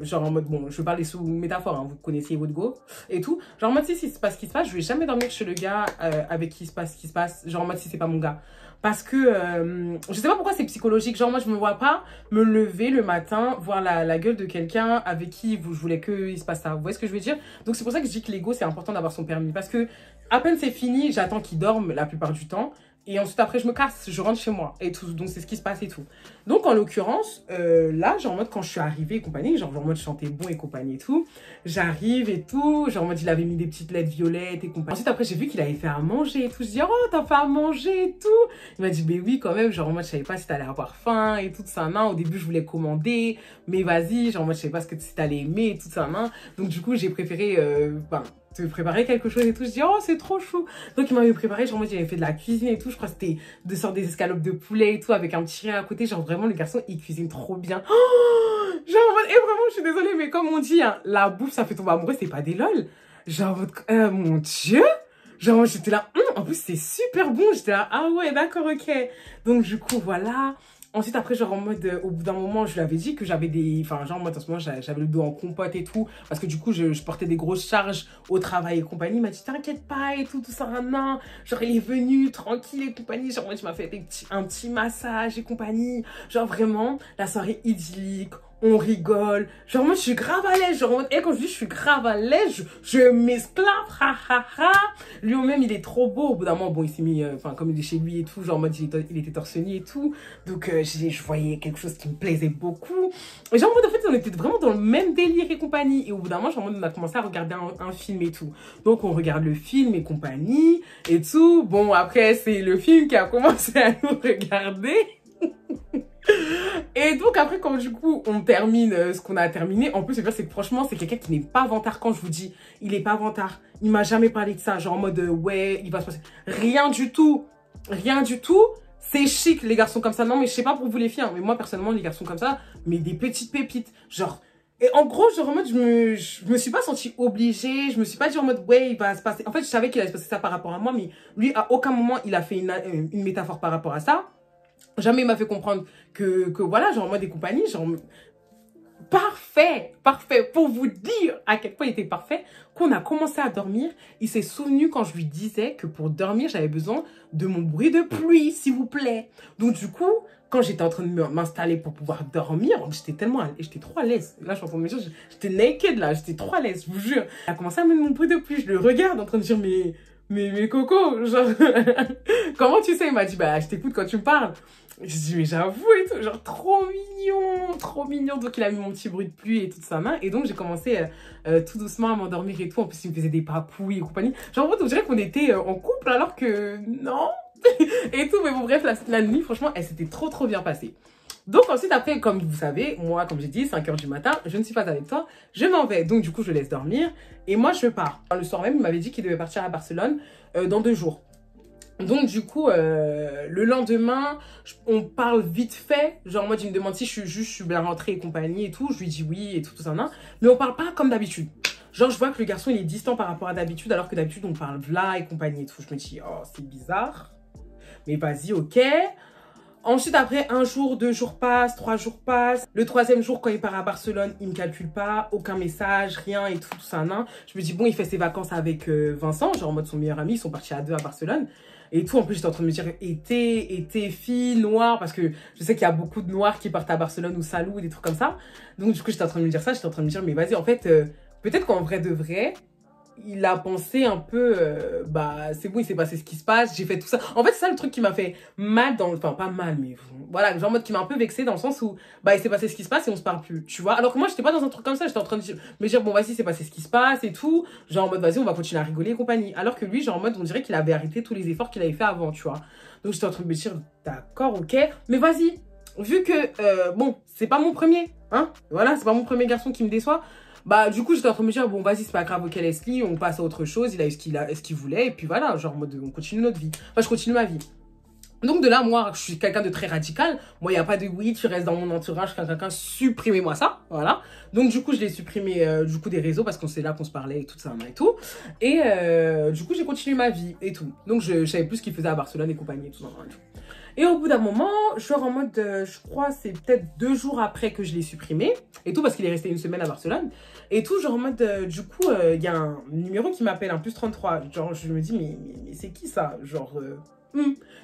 Speaker 1: genre en mode, bon, je parle sous métaphore, hein, vous connaissez votre go et tout. Genre en mode, si il se passe ce qui se passe, je vais jamais dormir chez le gars avec qui il se passe ce qui se passe, genre en mode, si c'est pas mon gars. Parce que, je sais pas pourquoi c'est psychologique, genre moi je me vois pas me lever le matin, voir la gueule de quelqu'un avec qui je voulais qu'il se passe ça. Vous voyez ce que je veux dire? Donc c'est pour ça que je dis que l'ego c'est important d'avoir son permis. Parce que à peine c'est fini, j'attends qu'il dorme la plupart du temps. Et ensuite, après, je me casse, je rentre chez moi et tout. Donc, c'est ce qui se passe et tout. Donc, en l'occurrence, là, genre en mode, quand je suis arrivée et compagnie, genre en mode, je chantais bon et compagnie et tout. J'arrive et tout. Genre en mode, il avait mis des petites lettres violettes et compagnie. Ensuite, après, j'ai vu qu'il avait fait à manger et tout. Je dis, oh, t'as fait à manger et tout. Il m'a dit, ben oui, quand même. Genre en mode, je savais pas si t'allais avoir faim et tout ça. Non, au début, je voulais commander. Mais vas-y, genre en mode, je savais pas ce que si t'allais aimer et tout ça. Non. Donc, du coup, j'ai préféré, te préparer quelque chose et tout. Je dis, oh, c'est trop chou. Donc, il m'avait préparé, genre, moi, j'avais fait de la cuisine et tout. Je crois que c'était de sortes des escalopes de poulet et tout, avec un petit riz à côté. Genre, vraiment, le garçon, il cuisine trop bien. Oh, genre, et vraiment, je suis désolée, mais comme on dit, hein, la bouffe, ça fait tomber amoureux, c'est pas des lol. Genre, mon Dieu. Genre, j'étais là, en plus, c'est super bon. J'étais là, ah ouais, d'accord, ok. Donc, du coup, voilà. Ensuite, après, genre, en mode, au bout d'un moment, je lui avais dit que j'avais des... Enfin, genre, moi, en ce moment, j'avais le dos en compote et tout. Parce que du coup, je portais des grosses charges au travail et compagnie. Il m'a dit, t'inquiète pas et tout ça, non. Genre, il est venu tranquille et compagnie. Genre, moi, tu m'as fait un petit massage et compagnie. Genre, vraiment, la soirée idyllique. On rigole. Genre, moi, je suis grave à l'aise. Genre, et quand je dis je suis grave à l'aise, je m'esclave. Ha, ha, ha. Lui-même, il est trop beau. Au bout d'un moment, bon, il s'est mis, enfin, comme il est chez lui et tout, genre, en mode, il était torse nu et tout. Donc, je voyais quelque chose qui me plaisait beaucoup. Et genre, en mode, en fait, on était vraiment dans le même délire et compagnie. Et au bout d'un moment, genre, en mode, on a commencé à regarder un film et tout. Donc, on regarde le film et compagnie et tout. Bon, après, c'est le film qui a commencé à nous regarder. Et donc après quand du coup on termine ce qu'on a terminé, en plus c'est que franchement c'est quelqu'un qui n'est pas vantard. Quand je vous dis il est pas vantard, il m'a jamais parlé de ça, genre en mode ouais il va se passer rien du tout, rien du tout. C'est chic les garçons comme ça, non mais je sais pas pour vous les filles, hein, mais moi personnellement les garçons comme ça, mais des petites pépites, genre. Et en gros, genre en mode, je me suis pas sentie obligée, je me suis pas dit en mode, ouais, il va se passer. En fait, je savais qu'il allait se passer ça par rapport à moi, mais lui, à aucun moment, il a fait une métaphore par rapport à ça. Jamais il m'a fait comprendre que voilà, genre moi des compagnies, genre parfait, parfait, pour vous dire à quel point il était parfait, qu'on a commencé à dormir, il s'est souvenu quand je lui disais que pour dormir, j'avais besoin de mon bruit de pluie, s'il vous plaît. Donc du coup, quand j'étais en train de m'installer pour pouvoir dormir, j'étais trop à l'aise. Là, je suis en train de me dire, j'étais naked là, j'étais trop à l'aise, je vous jure. Il a commencé à mettre mon bruit de pluie, je le regarde en train de dire, mais Coco, genre, comment tu sais? Il m'a dit, bah, je t'écoute quand tu me parles. Je dis, mais j'avoue et tout, genre, trop mignon, trop mignon. Donc, il a mis mon petit bruit de pluie et toute sa main. Et donc, j'ai commencé tout doucement à m'endormir et tout. En plus, il me faisait des papouilles et compagnie. Genre, en fait, on dirait qu'on était en couple alors que non. Et tout, mais bon, bref, la nuit, franchement, elle s'était trop bien passée. Donc ensuite, après, comme vous savez, moi, comme j'ai dit, 5 h du matin, je ne suis pas avec toi, je m'en vais. Donc du coup, je laisse dormir et moi, je pars. Le soir même, il m'avait dit qu'il devait partir à Barcelone dans 2 jours. Donc du coup, le lendemain, on parle vite fait. Genre moi, il me demande si je suis bien rentrée et compagnie et tout. Je lui dis oui et tout ça, non. Mais on parle pas comme d'habitude. Genre, je vois que le garçon, il est distant par rapport à d'habitude, alors que d'habitude, on parle là et compagnie et tout. Je me dis, oh, c'est bizarre. Mais vas-y, ok. Ensuite, après, 1 jour, 2 jours passent, 3 jours passent. Le 3e jour, quand il part à Barcelone, il me calcule pas, aucun message, rien et tout ça, non. Je me dis, bon, il fait ses vacances avec Vincent, genre en mode son meilleur ami, ils sont partis à 2 à Barcelone. Et tout, en plus, j'étais en train de me dire, été, fille, noire, parce que je sais qu'il y a beaucoup de noirs qui partent à Barcelone ou Salou, des trucs comme ça. Donc, du coup, j'étais en train de me dire ça, j'étais en train de me dire, mais vas-y, en fait, peut-être qu'en vrai de vrai, il a pensé un peu, bah, c'est bon, il s'est passé ce qui se passe, j'ai fait tout ça. En fait, c'est ça le truc qui m'a fait mal enfin, pas mal, mais voilà, genre en mode qui m'a un peu vexée dans le sens où, bah, il s'est passé ce qui se passe et on se parle plus, tu vois. Alors que moi, j'étais pas dans un truc comme ça, j'étais en train de me dire, bon, vas-y, c'est passé ce qui se passe et tout. Genre en mode, vas-y, on va continuer à rigoler et compagnie. Alors que lui, genre en mode, on dirait qu'il avait arrêté tous les efforts qu'il avait fait avant, tu vois. Donc, j'étais en train de me dire, d'accord, ok, mais vas-y, vu que, bon, c'est pas mon premier, hein, voilà, c'est pas mon premier garçon qui me déçoit. Bah, du coup, j'étais en train de me dire, bon, vas-y, c'est pas grave, ok, Leslie, on passe à autre chose, il a eu ce qu'il voulait, et puis voilà, genre, en mode, on continue notre vie. Enfin, je continue ma vie. Donc, de là, moi, je suis quelqu'un de très radical. Moi, il n'y a pas de oui, tu restes dans mon entourage, quelqu'un, supprimez-moi ça, voilà. Donc, du coup, je l'ai supprimé, du coup, des réseaux, parce qu'on sait là qu'on se parlait et tout ça, et tout. Et, du coup, j'ai continué ma vie et tout. Donc, je savais plus ce qu'il faisait à Barcelone et compagnie et tout ça, et tout. Et au bout d'un moment, genre en mode, je crois c'est peut-être 2 jours après que je l'ai supprimé. Et tout parce qu'il est resté 1 semaine à Barcelone. Et tout, genre en mode, du coup, il y a un numéro qui m'appelle, un +33. Genre, je me dis, mais c'est qui ça? Genre,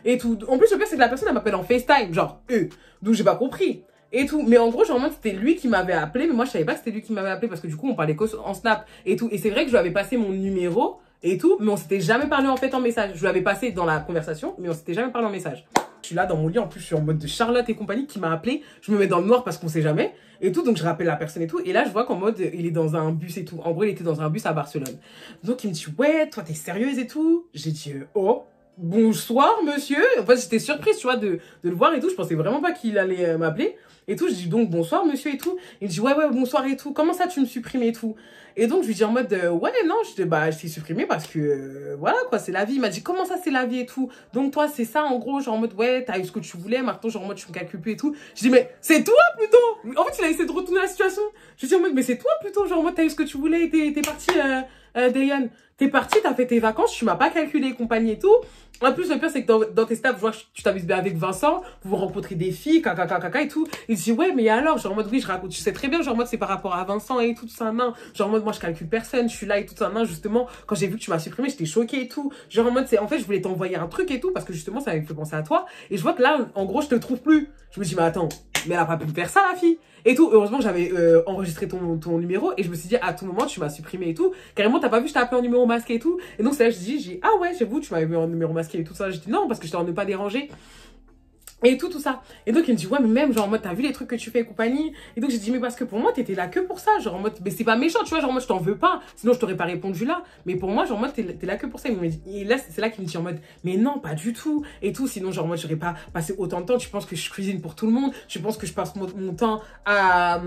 Speaker 1: et tout. En plus, le pire, c'est que la personne, elle m'appelle en FaceTime, genre, eux. Donc, j'ai pas compris. Et tout. Mais en gros, genre, en mode, c'était lui qui m'avait appelé. Mais moi, je savais pas que c'était lui qui m'avait appelé parce que du coup, on parlait en Snap et tout. Et c'est vrai que je lui avais passé mon numéro et tout. Mais on s'était jamais parlé en fait en message. Je lui avais passé dans la conversation, mais on s'était jamais parlé en message. Je suis là dans mon lit, en plus, je suis en mode de Charlotte et compagnie qui m'a appelé. Je me mets dans le noir parce qu'on sait jamais. Et tout, donc je rappelle la personne et tout. Et là, je vois qu'en mode, il est dans un bus et tout. En gros, il était dans un bus à Barcelone. Donc, il me dit, ouais, toi, t'es sérieuse et tout. J'ai dit, oh. Bonsoir monsieur. En fait j'étais surprise tu vois de le voir et tout. Je pensais vraiment pas qu'il allait m'appeler et tout. Je dis donc bonsoir monsieur et tout. Il me dit ouais bonsoir et tout. Comment ça tu me supprimes et tout. Et donc je lui dis en mode ouais non je dis bah je t'ai supprimé parce que voilà quoi c'est la vie. Il m'a dit comment ça c'est la vie et tout. Donc toi c'est ça en gros genre en mode ouais t'as eu ce que tu voulais maintenant genre en mode tu me calcules plus et tout. Je dis mais c'est toi plutôt. En fait il a essayé de retourner la situation. Je dis en mode mais c'est toi plutôt genre en mode t'as eu ce que tu voulais et t'es parti Dayan. T'es parti, t'as fait tes vacances, tu m'as pas calculé et compagnie et tout. En plus, le pire, c'est que dans tes snaps, je vois que tu t'amuses bien avec Vincent, vous rencontrez des filles, caca et tout. Il dit, ouais, mais alors, genre en mode, oui, je raconte, tu sais très bien, genre en mode, c'est par rapport à Vincent et tout ça, non. Genre en mode, moi, je calcule personne, je suis là et tout ça, non. Justement, quand j'ai vu que tu m'as supprimé, j'étais choquée et tout. Genre en mode, en fait, je voulais t'envoyer un truc et tout, parce que justement, ça me fait penser à toi. Et je vois que là, en gros, je te trouve plus. Je me dis, mais attends, mais elle a pas pu me faire ça, la fille. Et tout, heureusement que j'avais enregistré ton numéro et je me suis dit à tout moment tu m'as supprimé et tout. Carrément t'as pas vu je t'ai appelé en numéro masqué et tout. Et donc c'est là que je dis ah ouais j'avoue tu m'avais mis en numéro masqué et tout ça. Je dis non parce que j'étais en ne pas déranger. Et tout ça. Et donc, il me dit, ouais, mais même, genre, en mode, t'as vu les trucs que tu fais et compagnie. Et donc, j'ai dit, mais parce que pour moi, t'étais là que pour ça. Genre, en mode, mais c'est pas méchant, tu vois, genre, en mode, je t'en veux pas. Sinon, je t'aurais pas répondu là. Mais pour moi, genre, en mode, t'es là que pour ça. Et là, c'est là qu'il me dit en mode, mais non, pas du tout. Et tout, sinon, genre, moi, j'aurais pas passé autant de temps. Tu penses que je cuisine pour tout le monde. Tu penses que je passe mon temps à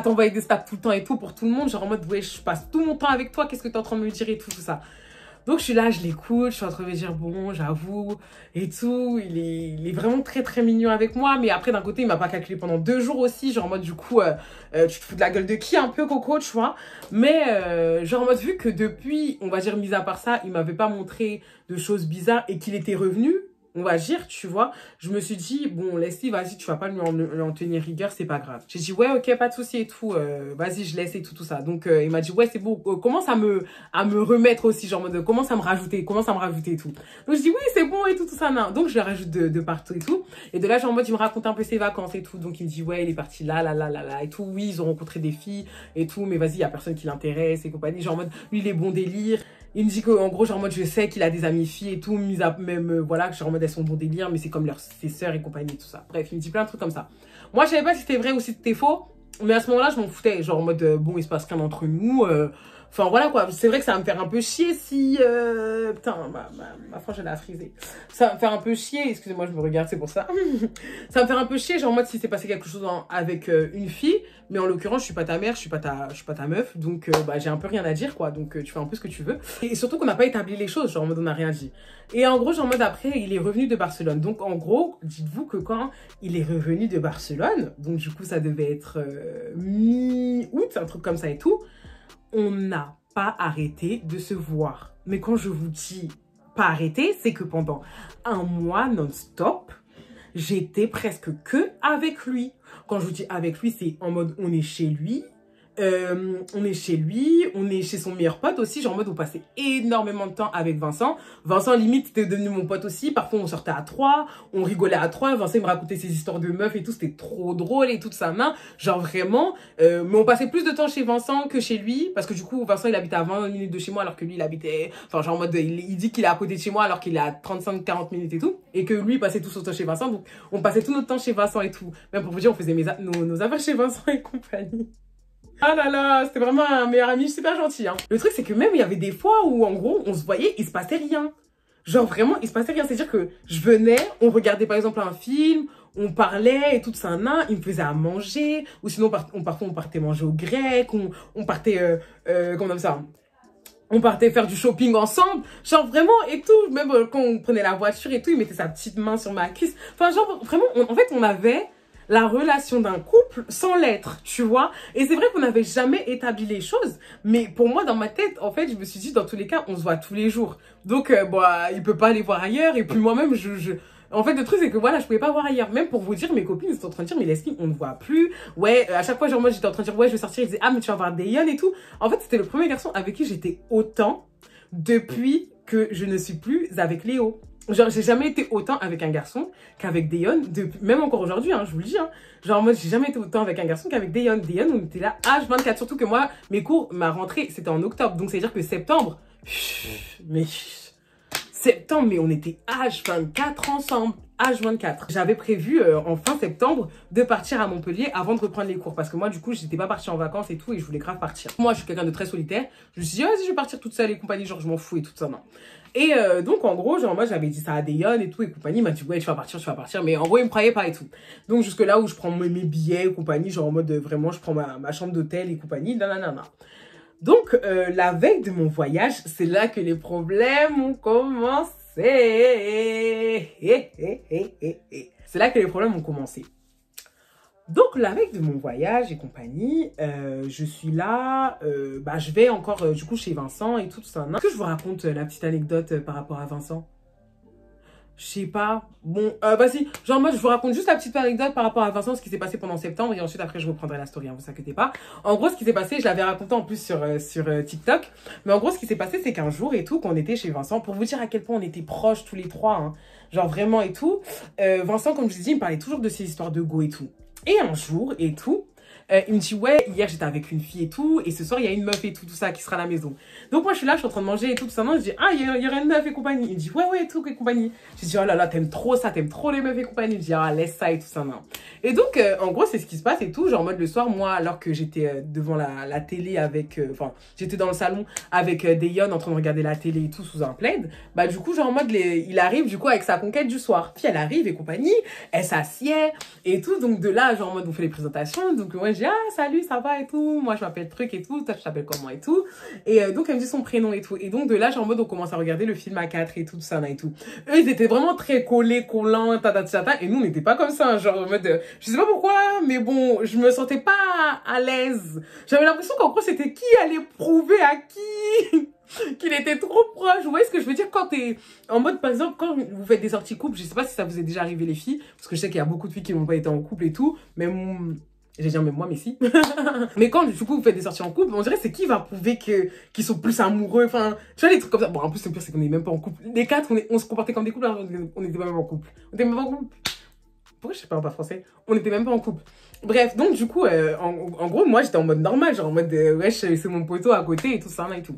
Speaker 1: t'envoyer des stats tout le temps et tout pour tout le monde. Genre, en mode, ouais, je passe tout mon temps avec toi. Qu'est-ce que t'es en train de me dire et tout ça. Donc, je suis là, je l'écoute, je suis en train de me dire, bon, j'avoue, et tout. Il est vraiment très, très mignon avec moi. Mais après, d'un côté, il m'a pas calculé pendant 2 jours aussi. Genre, en mode, du coup, tu te fous de la gueule de qui un peu, Coco, tu vois. Mais, genre, en mode, vu que depuis, on va dire, mis à part ça, il m'avait pas montré de choses bizarres et qu'il était revenu, on va dire, tu vois, je me suis dit, bon, Leslie, vas-y, tu vas pas lui en tenir rigueur, c'est pas grave. J'ai dit, ouais, ok, pas de souci et tout, vas-y, je laisse et tout ça. Donc, il m'a dit, ouais, c'est bon, commence à me remettre aussi, genre, commence à me rajouter et tout. Donc, je dis, oui, c'est bon et tout ça, non. Donc, je le rajoute de partout et tout. Et de là, genre, en mode, il me raconte un peu ses vacances et tout. Donc, il me dit, ouais, il est parti là et tout. Oui, ils ont rencontré des filles et tout, mais vas-y, il y a personne qui l'intéresse et compagnie. Genre, en mode, lui, il est bon délire. Il me dit qu'en gros, genre en mode, je sais qu'il a des amies filles et tout, mis à même, voilà, genre en mode, elles sont bon délire, mais c'est comme ses sœurs et compagnie et tout ça. Bref, il me dit plein de trucs comme ça. Moi, je savais pas si c'était vrai ou si c'était faux, mais à ce moment-là, je m'en foutais. Genre en mode, bon, il se passe rien entre nous. Enfin, voilà quoi. C'est vrai que ça va me faire un peu chier si... Putain, ma frange, elle a frisé. Ça va me faire un peu chier. Excusez-moi, je me regarde, c'est pour ça. Ça va me faire un peu chier, genre en mode, si c'est passé quelque chose avec une fille. Mais en l'occurrence, je suis pas ta mère, je suis pas ta meuf. Donc, bah, j'ai un peu rien à dire, quoi. Donc, tu fais un peu ce que tu veux. Et surtout qu'on n'a pas établi les choses. Genre en mode, on n'a rien dit. Et en gros, genre en mode, après, il est revenu de Barcelone. Donc, en gros, dites-vous que quand il est revenu de Barcelone, donc du coup, ça devait être mi-août, un truc comme ça et tout. On n'a pas arrêté de se voir. Mais quand je vous dis pas arrêté, c'est que pendant 1 mois non-stop, j'étais presque que avec lui. Quand je vous dis avec lui, c'est en mode on est chez lui. On est chez son meilleur pote aussi, genre en mode on passait énormément de temps avec Vincent. Vincent limite était devenu mon pote aussi, parfois on sortait à 3, on rigolait à 3, Vincent il me racontait ses histoires de meufs et tout, c'était trop drôle et tout ça, genre vraiment, mais on passait plus de temps chez Vincent que chez lui, parce que du coup Vincent il habitait à 20 minutes de chez moi alors que lui il habitait, enfin genre en mode il dit qu'il est à côté de chez moi alors qu'il est à 35-40 minutes et tout, et que lui il passait tout son temps chez Vincent, donc on passait tout notre temps chez Vincent et tout, même pour vous dire on faisait nos affaires chez Vincent et compagnie. Ah là là, c'était vraiment un meilleur ami super gentil, hein. Le truc, c'est que même, il y avait des fois où, en gros, on se voyait, il se passait rien. Genre, vraiment, il se passait rien. C'est-à-dire que je venais, on regardait, par exemple, un film, on parlait et tout ça, il me faisait à manger. Ou sinon, parfois, on partait manger au grec, on partait, comment on appelle ça? On partait faire du shopping ensemble. Genre, vraiment, et tout. Même quand on prenait la voiture et tout, il mettait sa petite main sur ma cuisse. Enfin, genre, vraiment, en fait, on avait la relation d'un couple sans l'être, tu vois. Et c'est vrai qu'on n'avait jamais établi les choses. Mais pour moi, dans ma tête, en fait, je me suis dit, dans tous les cas, on se voit tous les jours. Donc, bah, il peut pas aller voir ailleurs. Et puis moi-même, En fait, le truc, c'est que voilà, je pouvais pas voir ailleurs. Même pour vous dire, mes copines, ils sont en train de dire, mais Leslie, on ne voit plus. Ouais, à chaque fois, genre, moi, j'étais en train de dire, ouais, je vais sortir. Ils disaient, ah, mais tu vas voir Dayon et tout. En fait, c'était le premier garçon avec qui j'étais autant depuis que je ne suis plus avec Léo. Genre, j'ai jamais été autant avec un garçon qu'avec Dayon, même encore aujourd'hui, hein, je vous le dis. Hein. Genre, moi, j'ai jamais été autant avec un garçon qu'avec Dayon. Dayon, on était là H24. Surtout que moi, mes cours, ma rentrée, c'était en octobre. Donc, c'est-à-dire que septembre, mais septembre, mais on était H24 ensemble. H24. J'avais prévu en fin septembre de partir à Montpellier avant de reprendre les cours. Parce que moi, du coup, j'étais pas partie en vacances et tout. Et je voulais grave partir. Moi, je suis quelqu'un de très solitaire. Je me suis dit, vas-y, je vais partir toute seule et compagnie. Genre, je m'en fous et tout ça, non. Et donc, en gros, genre, moi, j'avais dit ça à Dayon et tout. Et compagnie, il m'a dit, ouais, tu vas partir, tu vas partir. Mais en gros, il me croyait pas et tout. Donc, jusque là où je prends mes billets et compagnie. Genre, en mode, vraiment, je prends ma chambre d'hôtel et compagnie. Nanana. Donc, la veille de mon voyage, c'est là que les problèmes ont commencé. C'est là que les problèmes ont commencé. Donc, la veille de mon voyage et compagnie, je suis là, je vais encore, du coup, chez Vincent et tout ça. Est-ce que je vous raconte la petite anecdote par rapport à Vincent? Je sais pas. Bon, si. Genre, moi, je vous raconte juste la petite anecdote par rapport à Vincent, ce qui s'est passé pendant septembre. Et ensuite, après, je reprendrai la story, hein, vous inquiétez pas. En gros, ce qui s'est passé, je l'avais raconté en plus sur TikTok. Mais en gros, ce qui s'est passé, c'est qu'un jour et tout, qu'on était chez Vincent, pour vous dire à quel point on était proches tous les trois, hein, genre vraiment et tout. Vincent, comme je vous dis, il me parlait toujours de ses histoires de go et tout. Et un jour et tout, il me dit, ouais, hier j'étais avec une fille et tout, et ce soir il y a une meuf et tout ça qui sera à la maison. Donc moi je suis là, je suis en train de manger et tout ça. Non, je dis, ah, il y aura une meuf et compagnie. Il me dit, ouais, et tout, et compagnie. Je dis, oh là là, t'aimes trop ça, t'aimes trop les meufs et compagnie. Il me dit, ah, laisse ça et tout ça, non. Et donc, en gros, c'est ce qui se passe et tout. Genre en mode le soir, moi, alors que j'étais devant la télé avec, j'étais dans le salon avec Dayon en train de regarder la télé et tout sous un plaid, bah du coup, genre en mode, il arrive du coup avec sa conquête du soir. Puis elle arrive et compagnie, elle s'assied et tout. Donc de là, genre en mode, on fait les présentations. Donc moi, je dis, ah, salut, ça va et tout. Moi, je m'appelle truc et tout. Toi, tu t'appelles comment et tout. Et donc, elle me dit son prénom et tout. Et donc, de là, genre en mode, on commence à regarder le film à 4 et tout ça et tout. Eux, ils étaient vraiment très collés, collants, tata. Et nous, on n'était pas comme ça. Genre en mode, je sais pas pourquoi, mais bon, je me sentais pas à l'aise. J'avais l'impression qu'en gros, c'était qui allait prouver à qui qu'il était trop proche. Vous voyez ce que je veux dire? Quand t'es en mode, par exemple, quand vous faites des sorties couple, je sais pas si ça vous est déjà arrivé les filles, parce que je sais qu'il y a beaucoup de filles qui n'ont pas été en couple et tout, même... J'ai dit même moi, mais si. Mais quand du coup vous faites des sorties en couple, on dirait c'est qui va prouver qu'ils sont plus amoureux. Enfin, tu vois, les trucs comme ça. Bon, en plus, le pire, c'est qu'on n'est même pas en couple. Les quatre, on se comportait comme des couples, alors on n'était pas même en couple. On était même pas en couple. Pourquoi je parle pas français? On n'était même pas en couple. Bref, donc du coup, en gros, moi j'étais en mode normal, genre en mode wesh, c'est mon poteau à côté et tout ça et tout.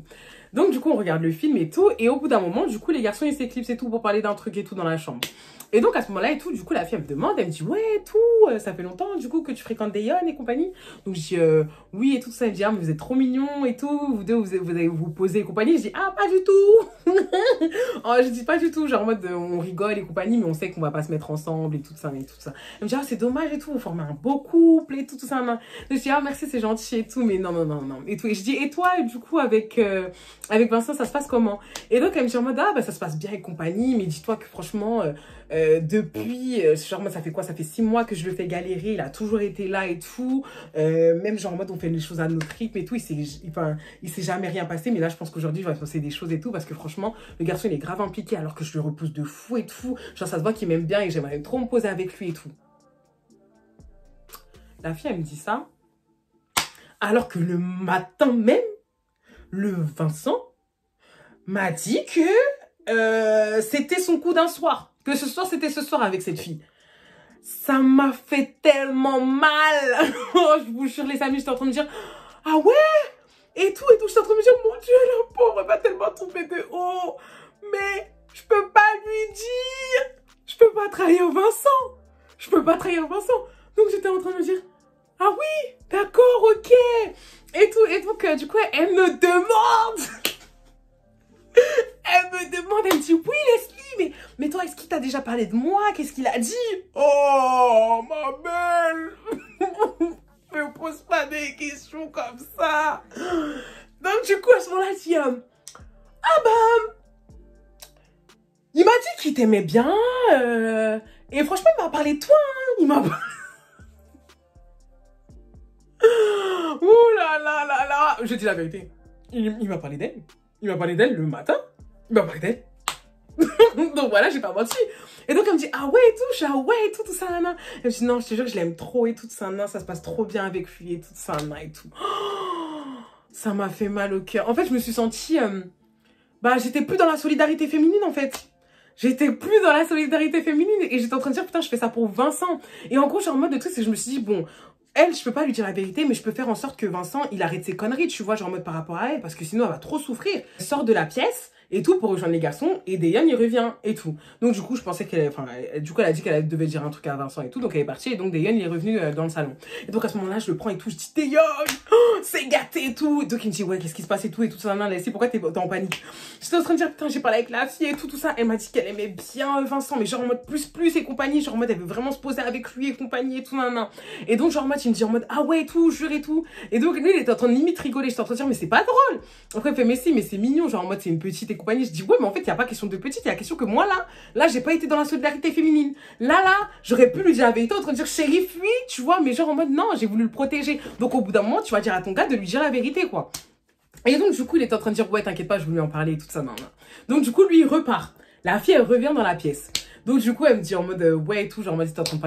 Speaker 1: Donc du coup, on regarde le film et tout, et au bout d'un moment, du coup, les garçons ils s'éclipsent et tout pour parler d'un truc et tout dans la chambre. Et donc à ce moment-là et tout, du coup, la fille elle me demande, elle me dit ouais, tout, ça fait longtemps du coup que tu fréquentes Dayon et compagnie. Donc je dis oui et tout ça. Elle me dit ah mais vous êtes trop mignons et tout, vous deux vous allez vous poser et compagnie. Je dis ah pas du tout. Oh, je dis pas du tout, genre en mode on rigole et compagnie, mais on sait qu'on va pas se mettre ensemble et tout ça et tout ça. Elle me dit ah c'est dommage et tout, vous formez un beau couple et tout ça. Donc, je dis ah merci c'est gentil et tout, mais non et tout. Et je dis et toi et du coup avec Vincent ça se passe comment? Et donc elle me dit en mode ah bah ça se passe bien et compagnie, mais dis-toi que franchement depuis genre moi ça fait quoi, ça fait 6 mois que je le fais galérer, il a toujours été là et tout, même genre en mode on fait les choses à notre rythme et tout, il s'est jamais rien passé, mais là je pense qu'aujourd'hui il va se passer des choses et tout, parce que franchement le garçon il est grave impliqué alors que je le repousse de fou et tout, genre ça se voit qu'il m'aime bien et j'aimerais trop me poser avec lui et tout. La fille elle me dit ça alors que le matin même le Vincent m'a dit que c'était son coup d'un soir. Que ce soir, c'était ce soir avec cette fille. Ça m'a fait tellement mal. Oh, je vous jure, les amis, j'étais en train de me dire, ah ouais, et tout. J'étais en train de me dire, mon Dieu, la pauvre, elle va tellement tomber de haut. Mais je peux pas lui dire. Je peux pas trahir Vincent. Je peux pas trahir Vincent. Donc, j'étais en train de me dire, ah oui, d'accord, ok. Et tout. Et donc, du coup, elle me demande. Elle me dit, oui Leslie, mais toi, est-ce qu'il t'a déjà parlé de moi? Qu'est-ce qu'il a dit? Oh, ma belle. Me pose pas des questions comme ça. Donc du coup, à ce moment-là, elle dit, ah bah, il m'a dit qu'il t'aimait bien, et franchement, il m'a parlé de toi, hein. Il m'a parlé... Ouh là là là là. Je dis la vérité, il m'a parlé d'elle. Il m'a parlé d'elle le matin. Il m'a parlé d'elle. Donc voilà, j'ai pas menti. Et donc elle me dit, ah ouais et tout, je suis ah ouais et tout ça, nana. Elle me dit, non, je te jure, je l'aime trop et tout ça, nana, ça se passe trop bien avec lui et tout ça, nana et tout. Oh, ça m'a fait mal au cœur. En fait, je me suis sentie, bah j'étais plus dans la solidarité féminine en fait. J'étais plus dans la solidarité féminine et j'étais en train de dire, putain, je fais ça pour Vincent. Et en gros, je suis en mode de truc, c'est que je me suis dit, bon, elle, je peux pas lui dire la vérité, mais je peux faire en sorte que Vincent, il arrête ses conneries, tu vois, genre en mode par rapport à elle, parce que sinon, elle va trop souffrir. Elle sort de la pièce et tout pour rejoindre les garçons, et Dayan, il revient et tout. Donc, du coup, je pensais qu'elle, enfin, du coup, elle a dit qu'elle devait dire un truc à Vincent et tout, donc elle est partie, et donc Dayan, il est revenu dans le salon. Et donc, à ce moment-là, je le prends et tout, je dis, Dayan, oh, c'est gâté et tout. Et donc, il me dit, ouais, qu'est-ce qui se passe et tout ça, nan, laissez, pourquoi t'es en panique? J'étais en train de dire, putain, j'ai parlé avec la fille et tout ça. Elle m'a dit qu'elle aimait bien Vincent, mais genre en mode plus et compagnie, genre en mode, elle veut vraiment se poser avec lui et compagnie et tout, nan. Et donc, genre en mode, il me dit en mode, ah ouais, et tout, jure et tout. Et donc, lui, il était en train de limite rigoler. J'étais en train de dire, mais c'est pas drôle. Après, il fait, mais si, mais c'est mignon, genre en mode, c'est une petite et compagnie. Je dis, ouais, mais en fait, il n'y a pas question de petite, il y a question que moi, là, j'ai pas été dans la solidarité féminine. Là, j'aurais pu lui dire la vérité, en train de dire, chérie, fuis, tu vois, mais genre en mode, non, j'ai voulu le protéger. Donc, au bout d'un moment, tu vas dire à ton gars de lui dire la vérité, quoi. Et donc, du coup, il était en train de dire, ouais, t'inquiète pas, je voulais en parler et tout ça, non. Donc, du coup, lui, il repart. La fille, elle revient dans la pièce. Donc, du coup, elle me dit en mode, ouais, et tout, genre, en mode, ils sont en train de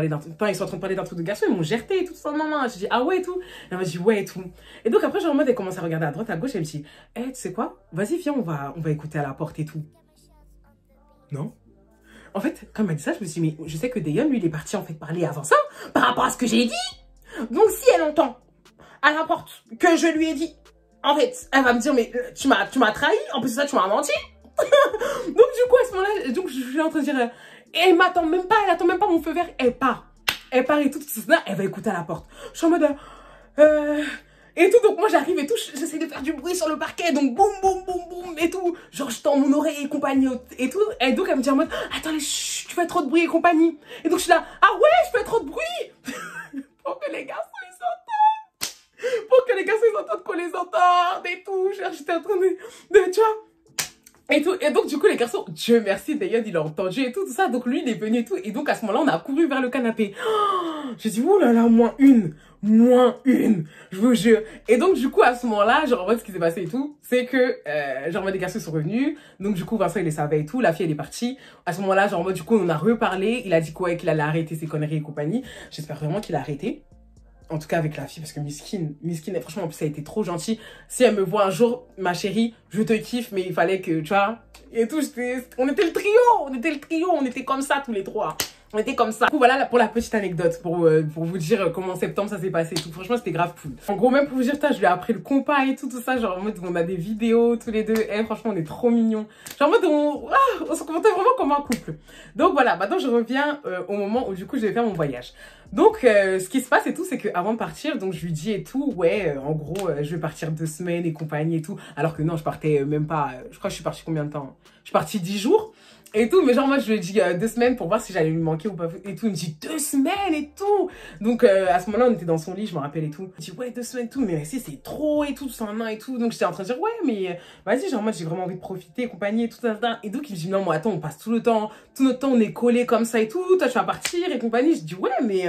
Speaker 1: parler d'un truc de garçon, ils m'ont gerté et tout ça, non. Je dis, ah ouais, et tout. Elle m'a dit, ouais, et tout. Et donc, après, genre, en mode, elle commence à regarder à droite, à gauche, elle me dit, tu sais quoi? Vas-y, viens, on va écouter à la porte et tout. Non? En fait, quand elle m'a dit ça, je me suis dit, mais je sais que Dayan, lui, il est parti, en fait, parler avant ça, par rapport à ce que j'ai dit. Donc, si elle entend à la porte que je lui ai dit, en fait, elle va me dire, mais tu m'as trahi, en plus de ça, tu m'as menti. Donc, du coup, à ce moment-là, donc, je suis en train de dire, et elle attend même pas mon feu vert, elle part. Elle part et tout ça, elle va écouter à la porte. Je suis en mode, et tout, donc moi j'arrive et tout, j'essaie de faire du bruit sur le parquet, donc boum, boum, boum, boum, et tout. Genre, je tends mon oreille et compagnie, et tout. Et donc, elle me dit en mode, attends, chut, tu fais trop de bruit et compagnie. Et donc, je suis là, ah ouais, je fais trop de bruit. Pour que les garçons, ils s'entendent. Pour que les garçons, ils entendent qu'on les entende et tout. J'étais en train tu vois. Et tout. Et donc, du coup, les garçons, Dieu merci, d'ailleurs, il a entendu et tout ça. Donc, lui, il est venu et tout. Et donc, à ce moment-là, on a couru vers le canapé. Oh, j'ai dit, ouh là là, moins une, je vous jure. Et donc, du coup, à ce moment-là, genre, en mode, ce qui s'est passé et tout, c'est que, genre, en mode, les garçons sont revenus. Donc, du coup, Vincent, il les savait et tout. La fille, elle est partie. À ce moment-là, genre, en mode, du coup, on a reparlé. Il a dit quoi, qu'il allait arrêter ses conneries et compagnie. J'espère vraiment qu'il a arrêté. En tout cas avec la fille, parce que Miskin, franchement, en plus, elle a été trop gentille. Si elle me voit un jour, ma chérie, je te kiffe, mais il fallait que, tu vois, et tout, on était le trio, on était comme ça tous les trois. On était comme ça. Du coup, voilà pour la petite anecdote, pour vous dire comment en septembre ça s'est passé et tout. Franchement, c'était grave cool. En gros, même pour vous dire, je lui ai appris le compas et tout ça. Genre, en mode, on a des vidéos tous les deux. Franchement, on est trop mignons. Genre, en mode, on se comportait vraiment comme un couple. Donc, voilà. Maintenant, je reviens au moment où, du coup, je vais faire mon voyage. Donc, ce qui se passe et tout, c'est qu'avant de partir, donc, je lui dis et tout, ouais, en gros, je vais partir 2 semaines et compagnie et tout. Alors que non, je partais même pas, je crois que je suis partie combien de temps? Je suis partie 10 jours. Et tout, mais genre moi je lui ai dit 2 semaines pour voir si j'allais lui manquer ou pas et tout. Il me dit 2 semaines et tout. Donc à ce moment-là on était dans son lit, je me rappelle et tout. Il me dit ouais 2 semaines et tout, mais si c'est trop et tout, c'est un an et tout. Donc j'étais en train de dire ouais mais vas-y, genre moi j'ai vraiment envie de profiter et compagnie et tout ça. Et donc il me dit non moi attends, on passe tout notre temps on est collés comme ça et tout. Toi tu vas partir et compagnie. Je dis ouais mais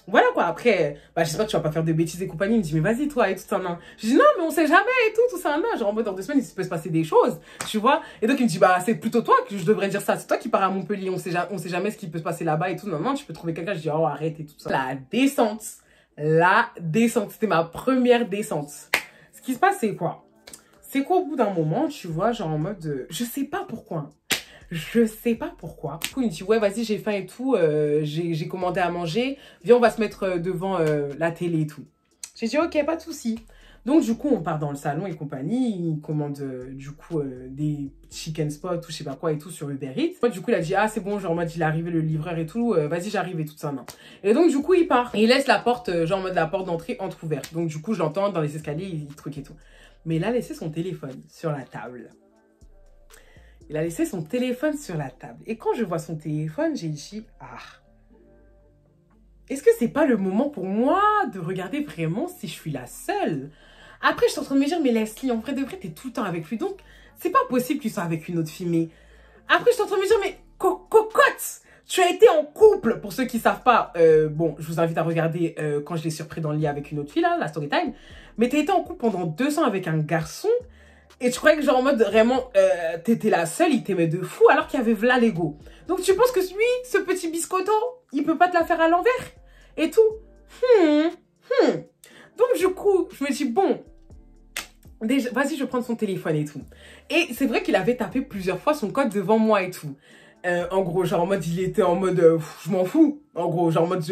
Speaker 1: voilà quoi, après, bah j'espère que tu vas pas faire de bêtises et compagnie. Il me dit, mais vas-y toi et tout ça, non. Je dis, non, mais on sait jamais et tout ça, non. Genre en mode, dans 2 semaines, il peut se passer des choses, tu vois. Et donc il me dit, bah c'est plutôt toi que je devrais dire ça. C'est toi qui pars à Montpellier, on sait jamais ce qui peut se passer là-bas et tout. Non, tu peux trouver quelqu'un. Je dis, oh arrête et tout ça. La descente, c'était ma première descente. Ce qui se passe, c'est quoi? C'est qu'au bout d'un moment, tu vois, genre en mode, je sais pas pourquoi. Du coup, il me dit, ouais, vas-y, j'ai faim et tout. J'ai commandé à manger. Viens, on va se mettre devant la télé et tout. J'ai dit, ok, pas de souci. Donc, du coup, on part dans le salon et compagnie. Il commande, du coup, des chicken spots ou je sais pas quoi et tout sur Uber Eats. Moi, du coup, il a dit, ah, c'est bon, genre, en mode, il est arrivé le livreur et tout. Vas-y, j'arrive et tout ça, non. Et donc, du coup, il part. Et il laisse la porte, genre, en mode, la porte d'entrée entrouverte. Donc, du coup, je l'entends dans les escaliers, il truc et tout. Mais il a laissé son téléphone sur la table. Il a laissé son téléphone sur la table. Et quand je vois son téléphone, j'ai dit, ah, est-ce que c'est pas le moment pour moi de regarder vraiment si je suis la seule? Après, je suis en train de me dire, mais Leslie, en vrai de vrai, t'es tout le temps avec lui. Donc, c'est pas possible qu'il soit avec une autre fille. Mais après, je suis en train de me dire, mais cocotte, tu as été en couple. Pour ceux qui savent pas, bon, je vous invite à regarder quand je l'ai surpris dans le lit avec une autre fille, là, la story time. Mais tu as été en couple pendant 2 ans avec un garçon. Et tu croyais que genre en mode vraiment, t'étais la seule, il t'aimait de fou alors qu'il y avait v'là l'ego. Donc tu penses que lui, ce petit biscotto, il peut pas te la faire à l'envers et tout. Donc du coup, je me dis bon, déjà, vas-y, je vais prendre son téléphone et tout. Et c'est vrai qu'il avait tapé plusieurs fois son code devant moi et tout. En gros, genre en mode, il était en mode, je m'en fous. En gros, genre en mode,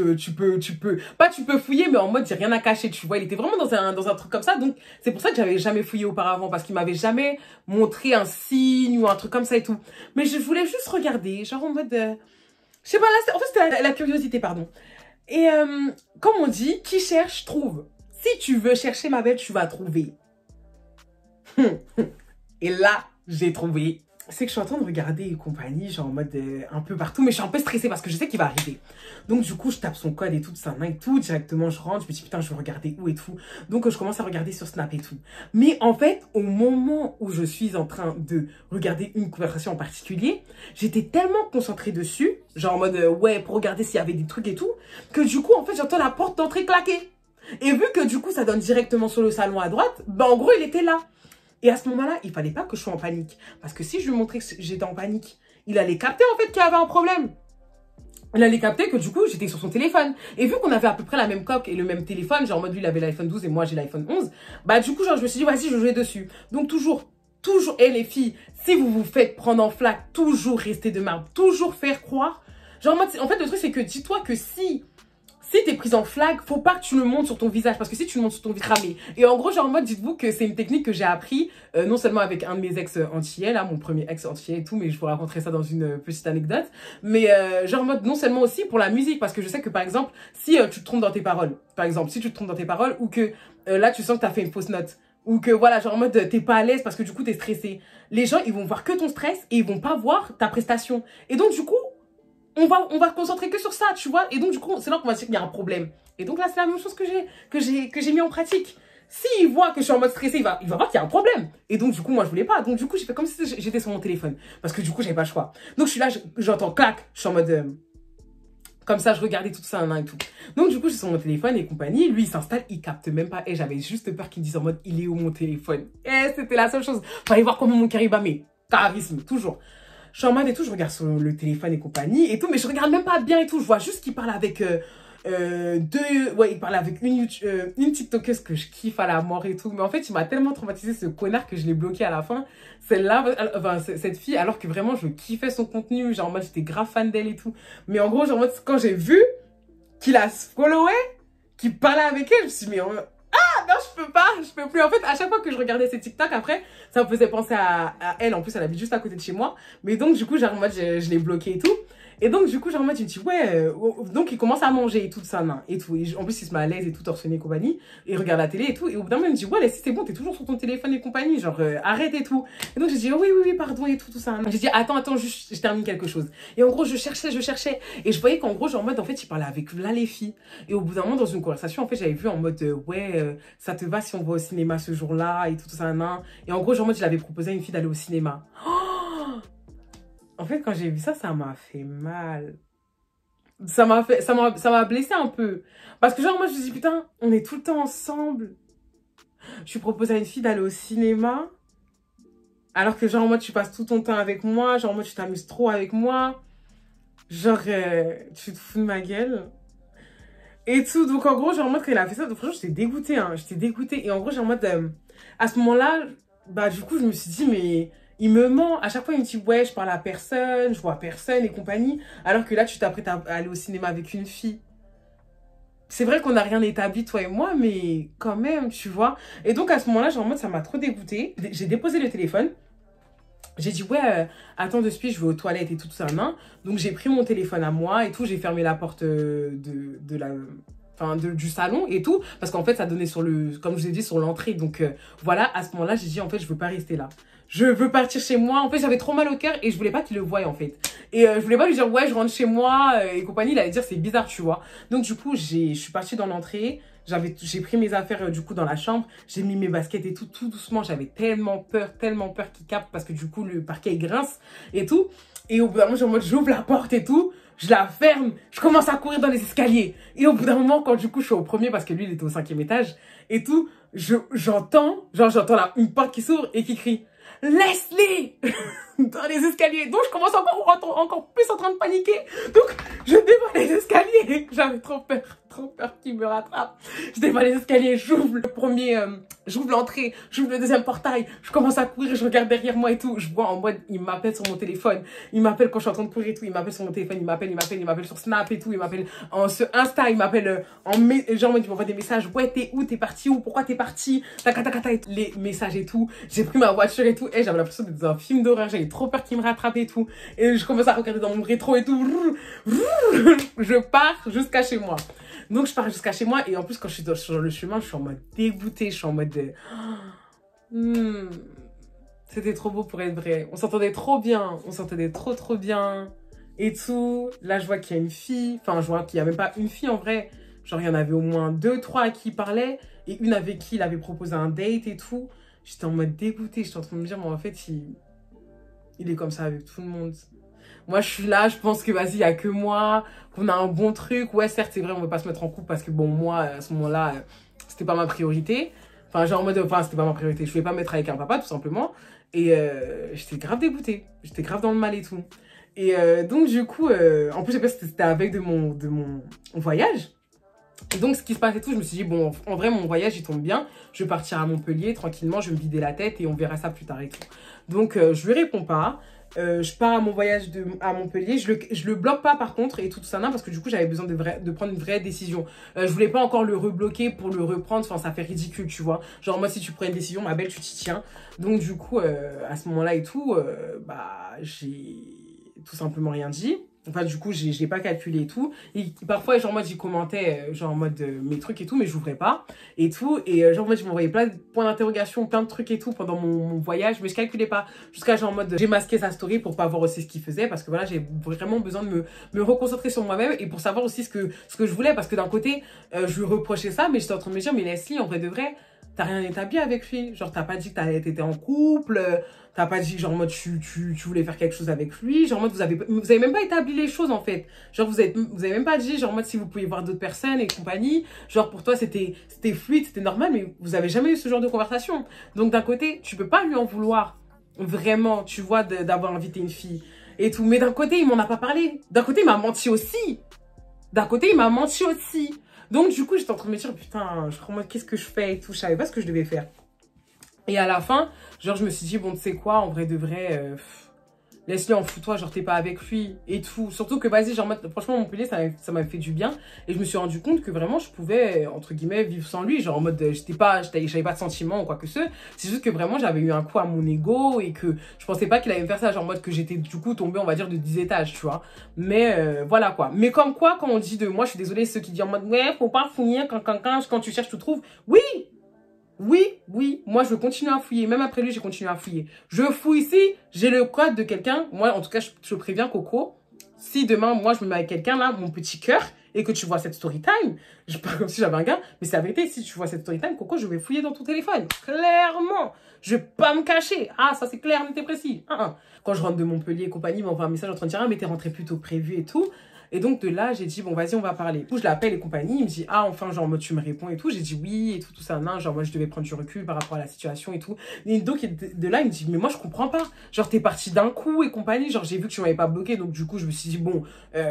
Speaker 1: pas tu peux fouiller, mais en mode, j'ai rien à cacher, tu vois. Il était vraiment dans un truc comme ça. Donc, c'est pour ça que j'avais jamais fouillé auparavant, parce qu'il m'avait jamais montré un signe ou un truc comme ça et tout. Mais je voulais juste regarder, genre en mode, je sais pas, là, en fait, c'était la curiosité, pardon. Et comme on dit, qui cherche, trouve. Si tu veux chercher, ma belle, tu vas trouver. Et là, j'ai trouvé. C'est que je suis en train de regarder et compagnie, genre en mode un peu partout, mais je suis un peu stressée parce que je sais qu'il va arriver. Donc du coup, je tape son code et tout, ça et tout, directement je rentre, je me dis putain, je vais regarder où et tout. Donc je commence à regarder sur Snap et tout. Mais en fait, au moment où je suis en train de regarder une conversation en particulier, j'étais tellement concentrée dessus, genre en mode ouais, pour regarder s'il y avait des trucs et tout, que du coup, en fait, j'entends la porte d'entrée claquer. Et vu que du coup, ça donne directement sur le salon à droite, bah en gros, il était là. Et à ce moment-là, il fallait pas que je sois en panique. Parce que si je lui montrais que j'étais en panique, il allait capter en fait qu'il y avait un problème. Il allait capter que du coup, j'étais sur son téléphone. Et vu qu'on avait à peu près la même coque et le même téléphone, genre en mode lui, il avait l'iPhone 12 et moi, j'ai l'iPhone 11, bah du coup, genre, je me suis dit, vas-y, je jouais dessus. Donc toujours, et les filles, si vous vous faites prendre en flaque, toujours rester de marbre, toujours faire croire. Genre en fait, le truc, c'est que dis-toi que si t'es prise en flag, faut pas que tu le montres sur ton visage. Parce que si tu le montres sur ton visage, cramé. Et en gros, genre en mode, dites-vous que c'est une technique que j'ai appris, non seulement avec un de mes ex antillais, là, mon premier ex antillais et tout, mais je vous raconterai ça dans une petite anecdote. Mais genre en mode, non seulement aussi pour la musique, parce que je sais que par exemple, si tu te trompes dans tes paroles, par exemple, si tu te trompes dans tes paroles, ou que là, tu sens que t'as fait une fausse note, ou que voilà, genre en mode, t'es pas à l'aise parce que du coup, t'es stressé. Les gens, ils vont voir que ton stress et ils vont pas voir ta prestation. Et donc, du coup, on va concentrer que sur ça, tu vois. Et donc, du coup, c'est là qu'on va se dire qu'il y a un problème. Et donc là, c'est la même chose que j'ai mis en pratique. S'il voit que je suis en mode stressé, il va voir qu'il y a un problème. Et donc, du coup, moi, je voulais pas. Donc, du coup, j'ai fait comme si j'étais sur mon téléphone. Parce que du coup, j'avais pas le choix. Donc, je suis là, j'entends clac. Je suis en mode... comme ça, je regardais tout ça et tout. Donc, du coup, je suis sur mon téléphone et compagnie. Lui, il s'installe, il capte même pas. Et j'avais juste peur qu'il me dise en mode, il est où mon téléphone? Et c'était la seule chose. Fallait voir comment mon cœur bat, mais charisme, toujours. Je suis en mode et tout, je regarde sur le téléphone et compagnie et tout, mais je regarde même pas bien et tout. Je vois juste qu'il parle avec il parle avec une TikTokeuse que je kiffe à la mort et tout. Mais en fait, il m'a tellement traumatisé ce connard que je l'ai bloqué à la fin. Celle-là, enfin, cette fille, alors que vraiment, je kiffais son contenu. Genre, en mode, j'étais grave fan d'elle et tout. Mais en gros, genre, en mode, quand j'ai vu qu'il a followé, qu'il parlait avec elle, je me suis dit, mais non, je peux plus. En fait, à chaque fois que je regardais ses TikTok, après, ça me faisait penser à elle. En plus, elle habite juste à côté de chez moi. Mais donc, du coup, genre, en mode, je l'ai bloqué et tout. Et donc, du coup, genre, en mode, il me dit, ouais, donc, il commence à manger et tout, ça, main, et tout. Et en plus, il se met à l'aise et tout, torsionné et compagnie. Et il regarde la télé et tout. Et au bout d'un moment, il me dit, ouais, si c'est bon, t'es toujours sur ton téléphone et compagnie, genre, arrête et tout. Et donc, j'ai dit, oui, pardon et tout ça. J'ai dit, attends, juste, je termine quelque chose. Et en gros, je cherchais. Et je voyais qu'en gros, genre, en mode, en fait, il parlait avec là les filles. Et au bout d'un moment, dans une conversation, en fait, j'avais vu en mode, ça te va si on va au cinéma ce jour-là et tout ça, main. Et en gros, genre, en mode, je l'avais proposé à une fille d'aller au cinéma. Oh, en fait, quand j'ai vu ça, ça m'a fait mal. Ça m'a blessé un peu. Parce que genre, moi, je me dis, putain, on est tout le temps ensemble. Je propose à une fille d'aller au cinéma. Alors que genre, moi, tu passes tout ton temps avec moi. Genre, moi, tu t'amuses trop avec moi. Genre, tu te fous de ma gueule. Et tout. Donc, en gros, genre, moi, quand il a fait ça, donc, franchement, j'étais dégoûtée, hein. J'étais dégoûtée. Et en gros, genre, en mode, à ce moment-là, bah, du coup, je me suis dit, mais... il me ment. À chaque fois, il me dit, ouais, je parle à personne, je vois personne et compagnie. Alors que là, tu t'apprêtes à aller au cinéma avec une fille. C'est vrai qu'on n'a rien établi, toi et moi, mais quand même, tu vois. Et donc, à ce moment-là, genre, en mode, ça m'a trop dégoûtée. J'ai déposé le téléphone. J'ai dit, ouais, attends de suite, je vais aux toilettes et tout ça, non. Donc, j'ai pris mon téléphone à moi et tout. J'ai fermé la porte du salon et tout, parce qu'en fait ça donnait sur comme je vous ai dit, sur l'entrée. Donc voilà, à ce moment-là, j'ai dit en fait, je veux pas rester là. Je veux partir chez moi. En fait, j'avais trop mal au cœur et je voulais pas qu'il le voie en fait. Et je voulais pas lui dire ouais, je rentre chez moi et compagnie, il allait dire c'est bizarre, tu vois. Donc du coup, je suis partie dans l'entrée. J'ai pris mes affaires du coup dans la chambre, j'ai mis mes baskets et tout doucement. J'avais tellement peur qu'il capte parce que du coup le parquet il grince et tout. Et au bout d'un moment, genre, j'ouvre la porte et tout, je la ferme, je commence à courir dans les escaliers. Et au bout d'un moment, quand du coup je suis au premier parce que lui il était au 5e étage et tout, j'entends là, une porte qui s'ouvre et qui crie « Leslie !» dans les escaliers. Donc, je commence encore plus en train de paniquer. Donc, je dévale les escaliers. J'avais trop peur qu'il me rattrape. Je dévale les escaliers, j'ouvre le premier, j'ouvre l'entrée, j'ouvre le deuxième portail. Je commence à courir, je regarde derrière moi et tout. Je vois en mode, il m'appelle sur mon téléphone. Il m'appelle quand je suis en train de courir et tout. Il m'appelle sur mon téléphone, il m'appelle sur Snap et tout. Il m'appelle sur Insta, il m'appelle genre, il m'envoie des messages. Ouais, t'es où? T'es parti où? Pourquoi t'es parti? Les messages et tout. J'ai pris ma voiture et tout. Et j'avais l'impression d'être dans un film d'horreur. J'avais trop peur qu'il me rattrape et tout. Et je commence à regarder dans mon rétro et tout. Je pars jusqu'à chez moi. Donc, je pars jusqu'à chez moi. Et en plus, quand je suis sur le chemin, je suis en mode dégoûtée. Je suis en mode c'était trop beau pour être vrai. On s'entendait trop bien. On s'entendait trop bien. Et tout. Là, je vois qu'il y a une fille. Enfin, je vois qu'il n'y a même pas une fille en vrai. Genre, il y en avait au moins 2, 3 à qui il parlait. Et une avec qui il avait proposé un date et tout. J'étais en mode dégoûtée. J'étais en train de me dire, mais en fait, il est comme ça avec tout le monde. Moi, je suis là, je pense que, vas-y, il n'y a que moi, qu'on a un bon truc. Ouais, certes, c'est vrai, on ne veut pas se mettre en couple parce que, bon, moi, à ce moment-là, c'était pas ma priorité. Enfin, genre, en mode, enfin, c'était pas ma priorité. Je ne voulais pas me mettre avec un papa, tout simplement. Et j'étais grave dégoûtée. J'étais grave dans le mal et tout. Et donc, du coup, en plus, je sais pas si c'était avec de mon voyage. Et donc, ce qui se passe et tout, je me suis dit, bon, en vrai, mon voyage, il tombe bien. Je vais partir à Montpellier, tranquillement, je vais me vider la tête et on verra ça plus tard et tout. Donc, je lui réponds pas. Je pars à mon voyage à Montpellier. Je le bloque pas, par contre, et tout ça, non, parce que du coup, j'avais besoin de prendre une vraie décision. Je voulais pas encore le rebloquer pour le reprendre. Enfin, ça fait ridicule, tu vois. Genre, moi, si tu prends une décision, ma belle, tu t'y tiens. Donc, du coup, à ce moment-là et tout, bah, j'ai tout simplement rien dit. Enfin, du coup, j'ai pas calculé et tout. Et parfois, genre, moi, j'y commentais, genre, en mode mes trucs et tout, mais j'ouvrais pas et tout. Et genre, moi, je m'envoyais plein de points d'interrogation, plein de trucs et tout pendant mon voyage, mais je calculais pas. Jusqu'à genre, en mode, j'ai masqué sa story pour pas voir aussi ce qu'il faisait, parce que voilà, j'ai vraiment besoin de me reconcentrer sur moi-même et pour savoir aussi ce que je voulais, parce que d'un côté, je lui reprochais ça, mais j'étais en train de me dire, mais Leslie, en vrai de vrai, t'as rien établi avec lui. Genre, t'as pas dit que t'étais en couple. T'as pas dit, genre, en mode, tu voulais faire quelque chose avec lui. Genre, en mode, vous avez même pas établi les choses, en fait. Genre, vous avez même pas dit, genre, en mode, si vous pouviez voir d'autres personnes et compagnie. Genre, pour toi, c'était fluide, c'était normal, mais vous avez jamais eu ce genre de conversation. Donc, d'un côté, tu peux pas lui en vouloir. Vraiment, tu vois, d'avoir invité une fille et tout. Mais d'un côté, il m'en a pas parlé. D'un côté, il m'a menti aussi. Donc, du coup, j'étais en train de me dire, putain, qu'est-ce que je fais et tout. Je savais pas ce que je devais faire. Et à la fin, genre, je me suis dit, bon, tu sais quoi, en vrai de vrai, laisse-le, en fous-toi, genre, t'es pas avec lui et tout. Surtout que, vas-y, genre, franchement, Montpellier, ça m'avait fait du bien. Et je me suis rendu compte que vraiment, je pouvais, entre guillemets, vivre sans lui. Genre, en mode, j'avais pas de sentiments ou quoi que ce. C'est juste que vraiment, j'avais eu un coup à mon ego et que je pensais pas qu'il allait me faire ça. Genre, en mode que j'étais, du coup, tombée, on va dire, de 10 étages, tu vois. Mais, voilà, quoi. Mais comme quoi, quand on dit de moi, je suis désolée, ceux qui disent en mode, ouais, faut pas fouiller quand tu cherches, tu trouves. Oui, moi je veux continuer à fouiller. Même après lui, j'ai continué à fouiller. Je fouille ici, j'ai le code de quelqu'un. Moi, en tout cas, je préviens Coco. Si demain, moi, je me mets avec quelqu'un là, mon petit cœur, et que tu vois cette story time, je parle comme si j'avais un gars, mais c'est la vérité, si tu vois cette story time, Coco, je vais fouiller dans ton téléphone. Clairement. Je vais pas me cacher. Ah, ça c'est clair, net et précis. Quand je rentre de Montpellier et compagnie, il m'envoie un message en train de dire, ah, mais t'es rentré plus tôt prévu et tout. Et donc, de là, j'ai dit, bon, vas-y, on va parler. Du coup, je l'appelle et compagnie. Il me dit, ah, enfin, genre, moi, tu me réponds et tout. J'ai dit oui et tout ça. Non, genre, moi, je devais prendre du recul par rapport à la situation et tout. Et donc, de là, il me dit, mais moi, je comprends pas. Genre, t'es parti d'un coup et compagnie. Genre, j'ai vu que tu m'avais pas bloqué. Donc, du coup, je me suis dit, bon,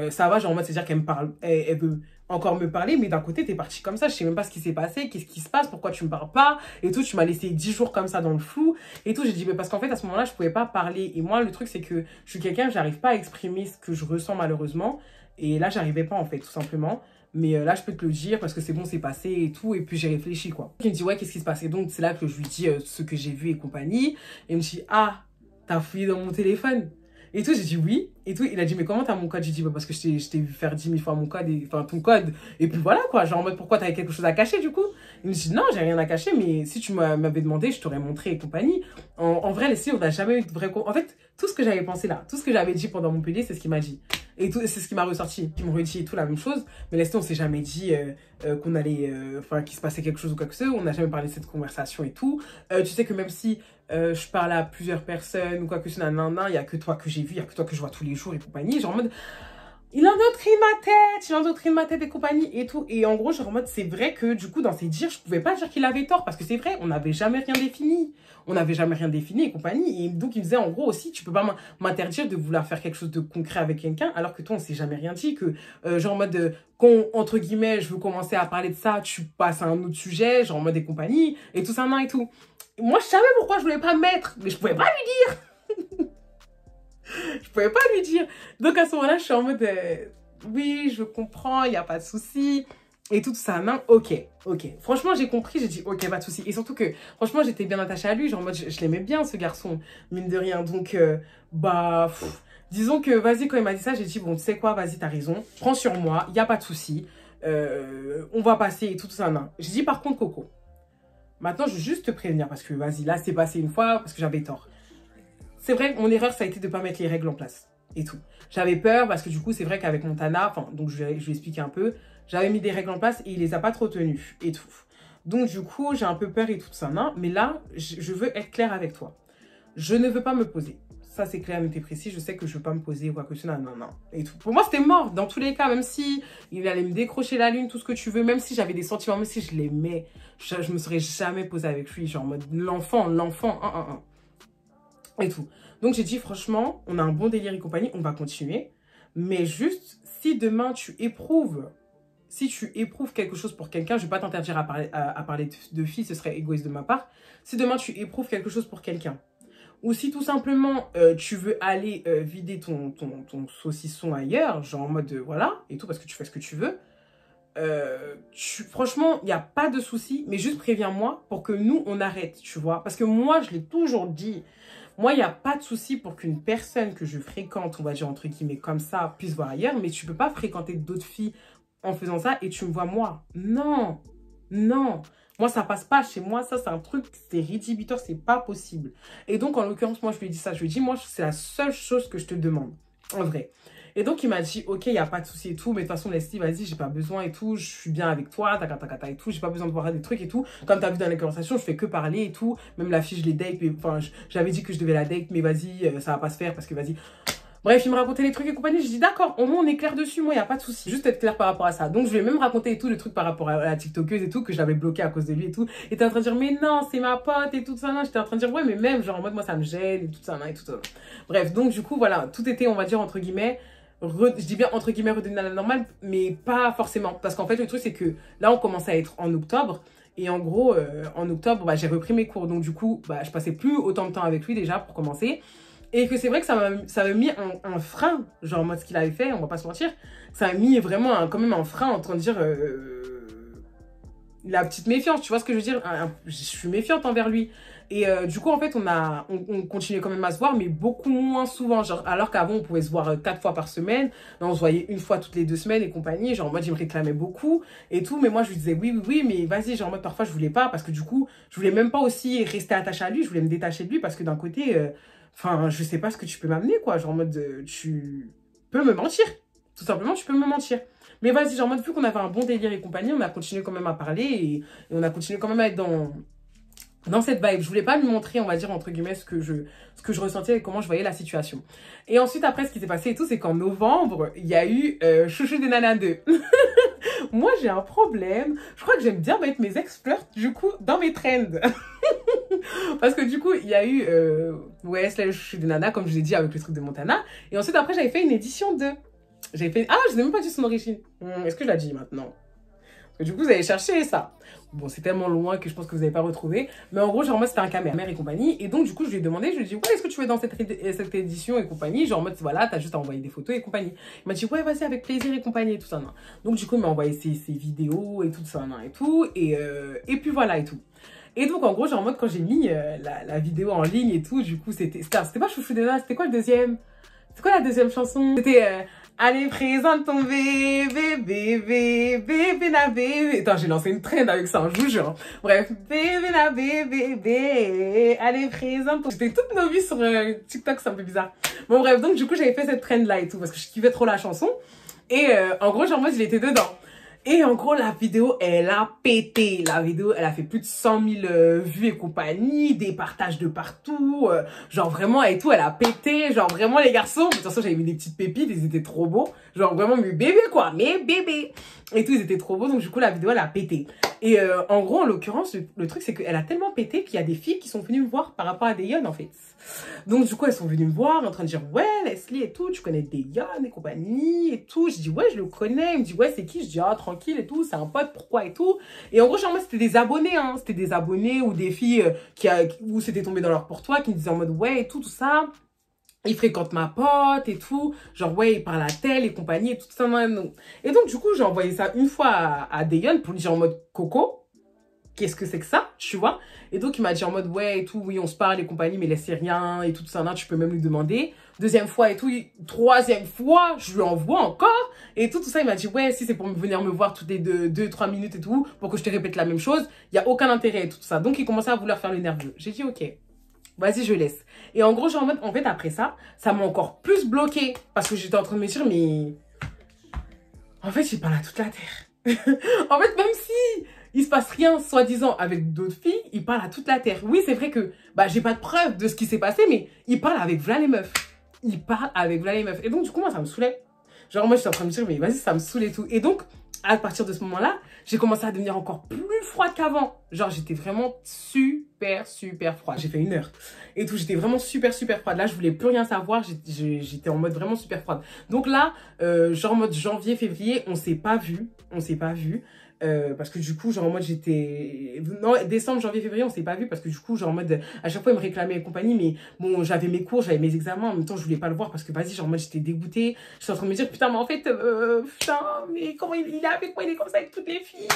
Speaker 1: ça va. Genre, moi, c'est-à-dire qu'elle me parle, elle veut encore me parler. Mais d'un côté, t'es parti comme ça. Je sais même pas ce qui s'est passé. Qu'est-ce qui se passe? Pourquoi tu me parles pas? Et tout, tu m'as laissé 10 jours comme ça dans le flou. Et tout, j'ai dit, mais parce qu'en fait, à ce moment-là, je pouvais pas parler. Et moi, le truc, c'est que je suis quelqu'un, j'arrive pas à exprimer ce que je ressens malheureusement. Et là, j'arrivais pas en fait, tout simplement. Mais là, je peux te le dire parce que c'est bon, c'est passé et tout. Et puis, j'ai réfléchi, quoi. Il me dit, ouais, qu'est-ce qui se passe? Et donc, c'est là que je lui dis ce que j'ai vu et compagnie. Et il me dit, ah, t'as fouillé dans mon téléphone? Et tout, j'ai dit oui. Et tout, il a dit, mais comment t'as mon code? J'ai dit, bah, parce que je t'ai vu faire 10 000 fois mon code, enfin, ton code. Et puis voilà, quoi. Genre, en mode, pourquoi t'avais quelque chose à cacher, du coup? Il me dit, non, j'ai rien à cacher, mais si tu m'avais demandé, je t'aurais montré et compagnie. En vrai, les filles, on n'a jamais eu de vrai... En fait, tout ce que j'avais pensé là, tout ce que j'avais dit pendant Montpellier, c'est ce qu'il m'a dit. Et tout, c'est ce qui m'a ressorti. Ils m'ont redit et tout la même chose. Mais laisse-toi, on s'est jamais dit qu'on allait... Enfin, qu'il se passait quelque chose ou quoi que ce soit. On n'a jamais parlé de cette conversation et tout. Tu sais que même si je parle à plusieurs personnes ou quoi que ce soit, il n'y a que toi que j'ai vu, il n'y a que toi que je vois tous les jours et compagnie. Genre en mode... Il endoctrine ma tête, il endoctrine ma tête et compagnie et tout. Et en gros, genre en mode, c'est vrai que du coup, dans ses dires, je pouvais pas dire qu'il avait tort parce que c'est vrai, on n'avait jamais rien défini. On n'avait jamais rien défini et compagnie. Et donc, il me disait en gros aussi, tu peux pas m'interdire de vouloir faire quelque chose de concret avec quelqu'un alors que toi, on s'est jamais rien dit. Que, genre en mode, quand, entre guillemets, je veux commencer à parler de ça, tu passes à un autre sujet, genre en mode et compagnie et tout ça, non et tout. Moi, je savais pourquoi je voulais pas me mettre, mais je pouvais pas lui dire. Je pouvais pas lui dire. Donc à ce moment-là, je suis en mode oui, je comprends, il n'y a pas de souci. Et tout ça, non, ok. Franchement, j'ai compris, j'ai dit ok, pas de souci. Et surtout que, franchement, j'étais bien attachée à lui. Genre en mode, je l'aimais bien, ce garçon, mine de rien. Donc, disons que, vas-y, quand il m'a dit ça, j'ai dit bon, tu sais quoi, vas-y, t'as raison. Prends sur moi, il n'y a pas de souci. On va passer et tout ça, non. J'ai dit par contre, Coco, maintenant, je veux juste te prévenir parce que, vas-y, là, c'est passé une fois parce que j'avais tort. C'est vrai que mon erreur, ça a été de ne pas mettre les règles en place et tout. J'avais peur parce que du coup, c'est vrai qu'avec Montana, enfin, donc je vais expliquer un peu, j'avais mis des règles en place et il les a pas trop tenues et tout. Donc du coup, j'ai un peu peur et tout ça, non. Mais là, je veux être claire avec toi. Je ne veux pas me poser. Ça, c'est clair, mais précis. Je sais que je ne veux pas me poser ou quoi que ce soit. Non. Et tout. Pour moi, c'était mort. Dans tous les cas, même si il allait me décrocher la lune, tout ce que tu veux, même si j'avais des sentiments, même si je l'aimais, je me serais jamais posée avec lui. Genre en mode l'enfant, et tout. Donc j'ai dit franchement, on a un bon délire et compagnie, on va continuer. Mais juste, si demain tu éprouves quelque chose pour quelqu'un, je vais pas t'interdire à parler de filles, ce serait égoïste de ma part. Si demain tu éprouves quelque chose pour quelqu'un, ou si tout simplement tu veux aller vider ton saucisson ailleurs, genre en mode voilà, et tout, parce que tu fais ce que tu veux, franchement, il n'y a pas de souci, mais juste préviens-moi pour que nous, on arrête, tu vois. Parce que moi, je l'ai toujours dit, moi, il n'y a pas de souci pour qu'une personne que je fréquente, on va dire entre guillemets comme ça, puisse voir ailleurs, mais tu peux pas fréquenter d'autres filles en faisant ça et tu me vois moi. Non. Moi, ça passe pas chez moi, ça, c'est un truc, c'est rédhibitoire, c'est pas possible. Et donc, en l'occurrence, moi, je lui ai dit ça, je lui ai dit, moi, c'est la seule chose que je te demande, en vrai. Et donc, il m'a dit, ok, il n'y a pas de souci et tout, mais de toute façon, Leslie, vas-y, j'ai pas besoin et tout, je suis bien avec toi, ta et tout, j'ai pas besoin de voir des trucs et tout. Comme tu as vu dans les conversations, je fais que parler et tout. Même la fille, je l'ai date, mais enfin, j'avais dit que je devais la date, mais vas-y, ça va pas se faire parce que vas-y. Bref, il me racontait les trucs et compagnie. Je dis d'accord, au moins on est clair dessus, moi, il n'y a pas de souci. Juste être clair par rapport à ça. Donc, je lui ai même raconté et tout, le truc par rapport à la TikTokeuse et tout, que je l'avais bloqué à cause de lui et tout. Et t'es en train de dire, mais non, c'est ma pote et tout ça. Non, j'étais en train de dire, ouais, mais même, genre en mode, moi, ça me gêne et tout ça, et tout ça. Bref, donc, du coup, voilà, tout était, on va dire, entre guillemets, je dis bien entre guillemets redevenu à la normale, mais pas forcément. Parce qu'en fait, le truc, c'est que là, on commence à être en octobre. Et en gros, en octobre, j'ai repris mes cours. Donc, du coup, je passais plus autant de temps avec lui déjà pour commencer. Et que c'est vrai que ça m'a mis un frein, genre en mode ce qu'il avait fait, on va pas se mentir. Ça m'a mis vraiment quand même un frein en train de dire la petite méfiance, tu vois ce que je veux dire. Je suis méfiante envers lui. Et du coup, en fait, on continuait quand même à se voir, mais beaucoup moins souvent. Genre, alors qu'avant, on pouvait se voir 4 fois par semaine. Là, on se voyait une fois toutes les 2 semaines et compagnie. Genre, moi, il me réclamait beaucoup et tout. Mais moi, je lui disais oui, mais vas-y. Genre, en mode, parfois, je voulais pas parce que du coup, je voulais même pas aussi rester attachée à lui. Je voulais me détacher de lui parce que d'un côté, enfin, je sais pas ce que tu peux m'amener, quoi. Genre, en mode, tu peux me mentir. Tout simplement, tu peux me mentir. Mais vas-y, genre, en mode, vu qu'on avait un bon délire et compagnie, on a continué quand même à parler et on a continué quand même à être dans cette vibe. Je voulais pas lui montrer, on va dire, entre guillemets, ce que je ressentais et comment je voyais la situation. Et ensuite, après, ce qui s'est passé et tout, c'est qu'en novembre, il y a eu Chouchou des Nanas 2. Moi, j'ai un problème. Je crois que j'aime bien mettre mes ex-flirts, du coup, dans mes trends. Parce que du coup, il y a eu ouais, c'est le Chouchou des Nanas, comme je l'ai dit, avec le truc de Montana. Et ensuite, après, j'avais fait une édition 2. J'avais fait... Ah, je n'ai même pas dit son origine. Est-ce que je l'ai dit maintenant? Parce que du coup, vous allez chercher ça. Bon, c'est tellement loin que je pense que vous n'avez pas retrouvé. Mais en gros, genre, moi, c'était un caméra et compagnie. Et donc, du coup, je lui ai demandé, je lui ai dit, ouais, est-ce que tu es dans cette édition et compagnie? Genre, en mode, voilà, t'as juste à envoyer des photos et compagnie. Il m'a dit, ouais, vas-y, avec plaisir et compagnie et tout ça. Non. Donc, du coup, il m'a envoyé ses vidéos et tout ça, non, et tout. Et puis, voilà, et tout. Et donc, en gros, genre, en mode, quand j'ai mis la vidéo en ligne et tout, du coup, c'était pas Chouchou des Nanas, c'était quoi le deuxième? C'est quoi la deuxième chanson? C'était... Allez, présente ton bébé na bébé. Attends, j'ai lancé une trend avec ça, je vous jure. Bref, bébé na bébé. Allez, présente ton... J'étais toute novice sur TikTok, c'est un peu bizarre. Bon, bref, donc du coup, j'avais fait cette trend là et tout, parce que je kiffais trop la chanson. Et en gros, genre, moi, il était dedans. Et en gros, la vidéo, elle a pété. La vidéo, elle a fait plus de 100 000 vues et compagnie, des partages de partout. Genre vraiment, et tout, elle a pété. Genre vraiment, les garçons, de toute façon, j'avais mis des petites pépites, ils étaient trop beaux. Genre vraiment, mes bébés, quoi, mes bébés. Et tout, ils étaient trop beaux. Donc du coup, la vidéo, elle a pété. Et en gros, en l'occurrence, le truc, c'est qu'elle a tellement pété qu'il y a des filles qui sont venues me voir par rapport à Daeyeon, en fait. Donc du coup, elles sont venues me voir en train de dire, ouais, Leslie et tout, tu connais Daeyeon et compagnie et tout. Je dis, ouais, je le connais. Il me dit, ouais, c'est qui? Je dis, ah, tranquille et tout, c'est un pote, pourquoi et tout. Et en gros, genre, moi, c'était des abonnés, hein. C'était des abonnés ou des filles où c'était tombé dans leur porte-toi, qui me disaient en mode, ouais, et tout ça. Il fréquente ma pote et tout. Genre, ouais, il parle à tel et compagnie et tout ça. Non. Et donc, du coup, j'ai envoyé ça une fois à Daeyeon pour lui dire en mode, Coco, qu'est-ce que c'est que ça, tu vois? Et donc, il m'a dit en mode, ouais, et tout, oui, on se parle et compagnie, mais laissez rien et tout ça, là, tu peux même lui demander. Deuxième fois et tout, troisième fois, je lui envoie encore. Et tout ça, il m'a dit, ouais, si c'est pour venir me voir toutes les 2-3 minutes et tout, pour que je te répète la même chose, il n'y a aucun intérêt et tout ça. Donc, il commençait à vouloir faire le nerveux. J'ai dit, ok, vas-y, je laisse. Et en gros, genre, en fait, après ça m'a encore plus bloqué. Parce que j'étais en train de me dire, mais en fait, il parle à toute la terre. En fait, même si il se passe rien, soi-disant, avec d'autres filles, il parle à toute la terre. Oui, c'est vrai que bah j'ai pas de preuve de ce qui s'est passé, mais il parle avec v'là les meufs. Il parle avec v'là les meufs. Et donc, du coup, moi, ça me saoulait. Genre, moi, j'étais en train de me dire, mais vas-y, ça me saoule et tout. Et donc, à partir de ce moment-là, j'ai commencé à devenir encore plus froide qu'avant. Genre, j'étais vraiment super froide. J'ai fait 1 heure. Et tout, j'étais vraiment super froide. Là, je voulais plus rien savoir. J'étais en mode vraiment super froide. Donc là, genre en mode janvier, février, on s'est pas vu. On s'est pas vu. Parce que du coup, genre en mode j'étais... Non, décembre, janvier, février, on s'est pas vu parce que du coup, genre en mode... À chaque fois, il me réclamait et compagnie, mais bon, j'avais mes cours, j'avais mes examens. En même temps, je voulais pas le voir parce que vas-y, genre en mode j'étais dégoûtée. Je suis en train de me dire, putain, mais en fait, putain, mais comment il est avec moi, il est comme ça avec toutes les filles.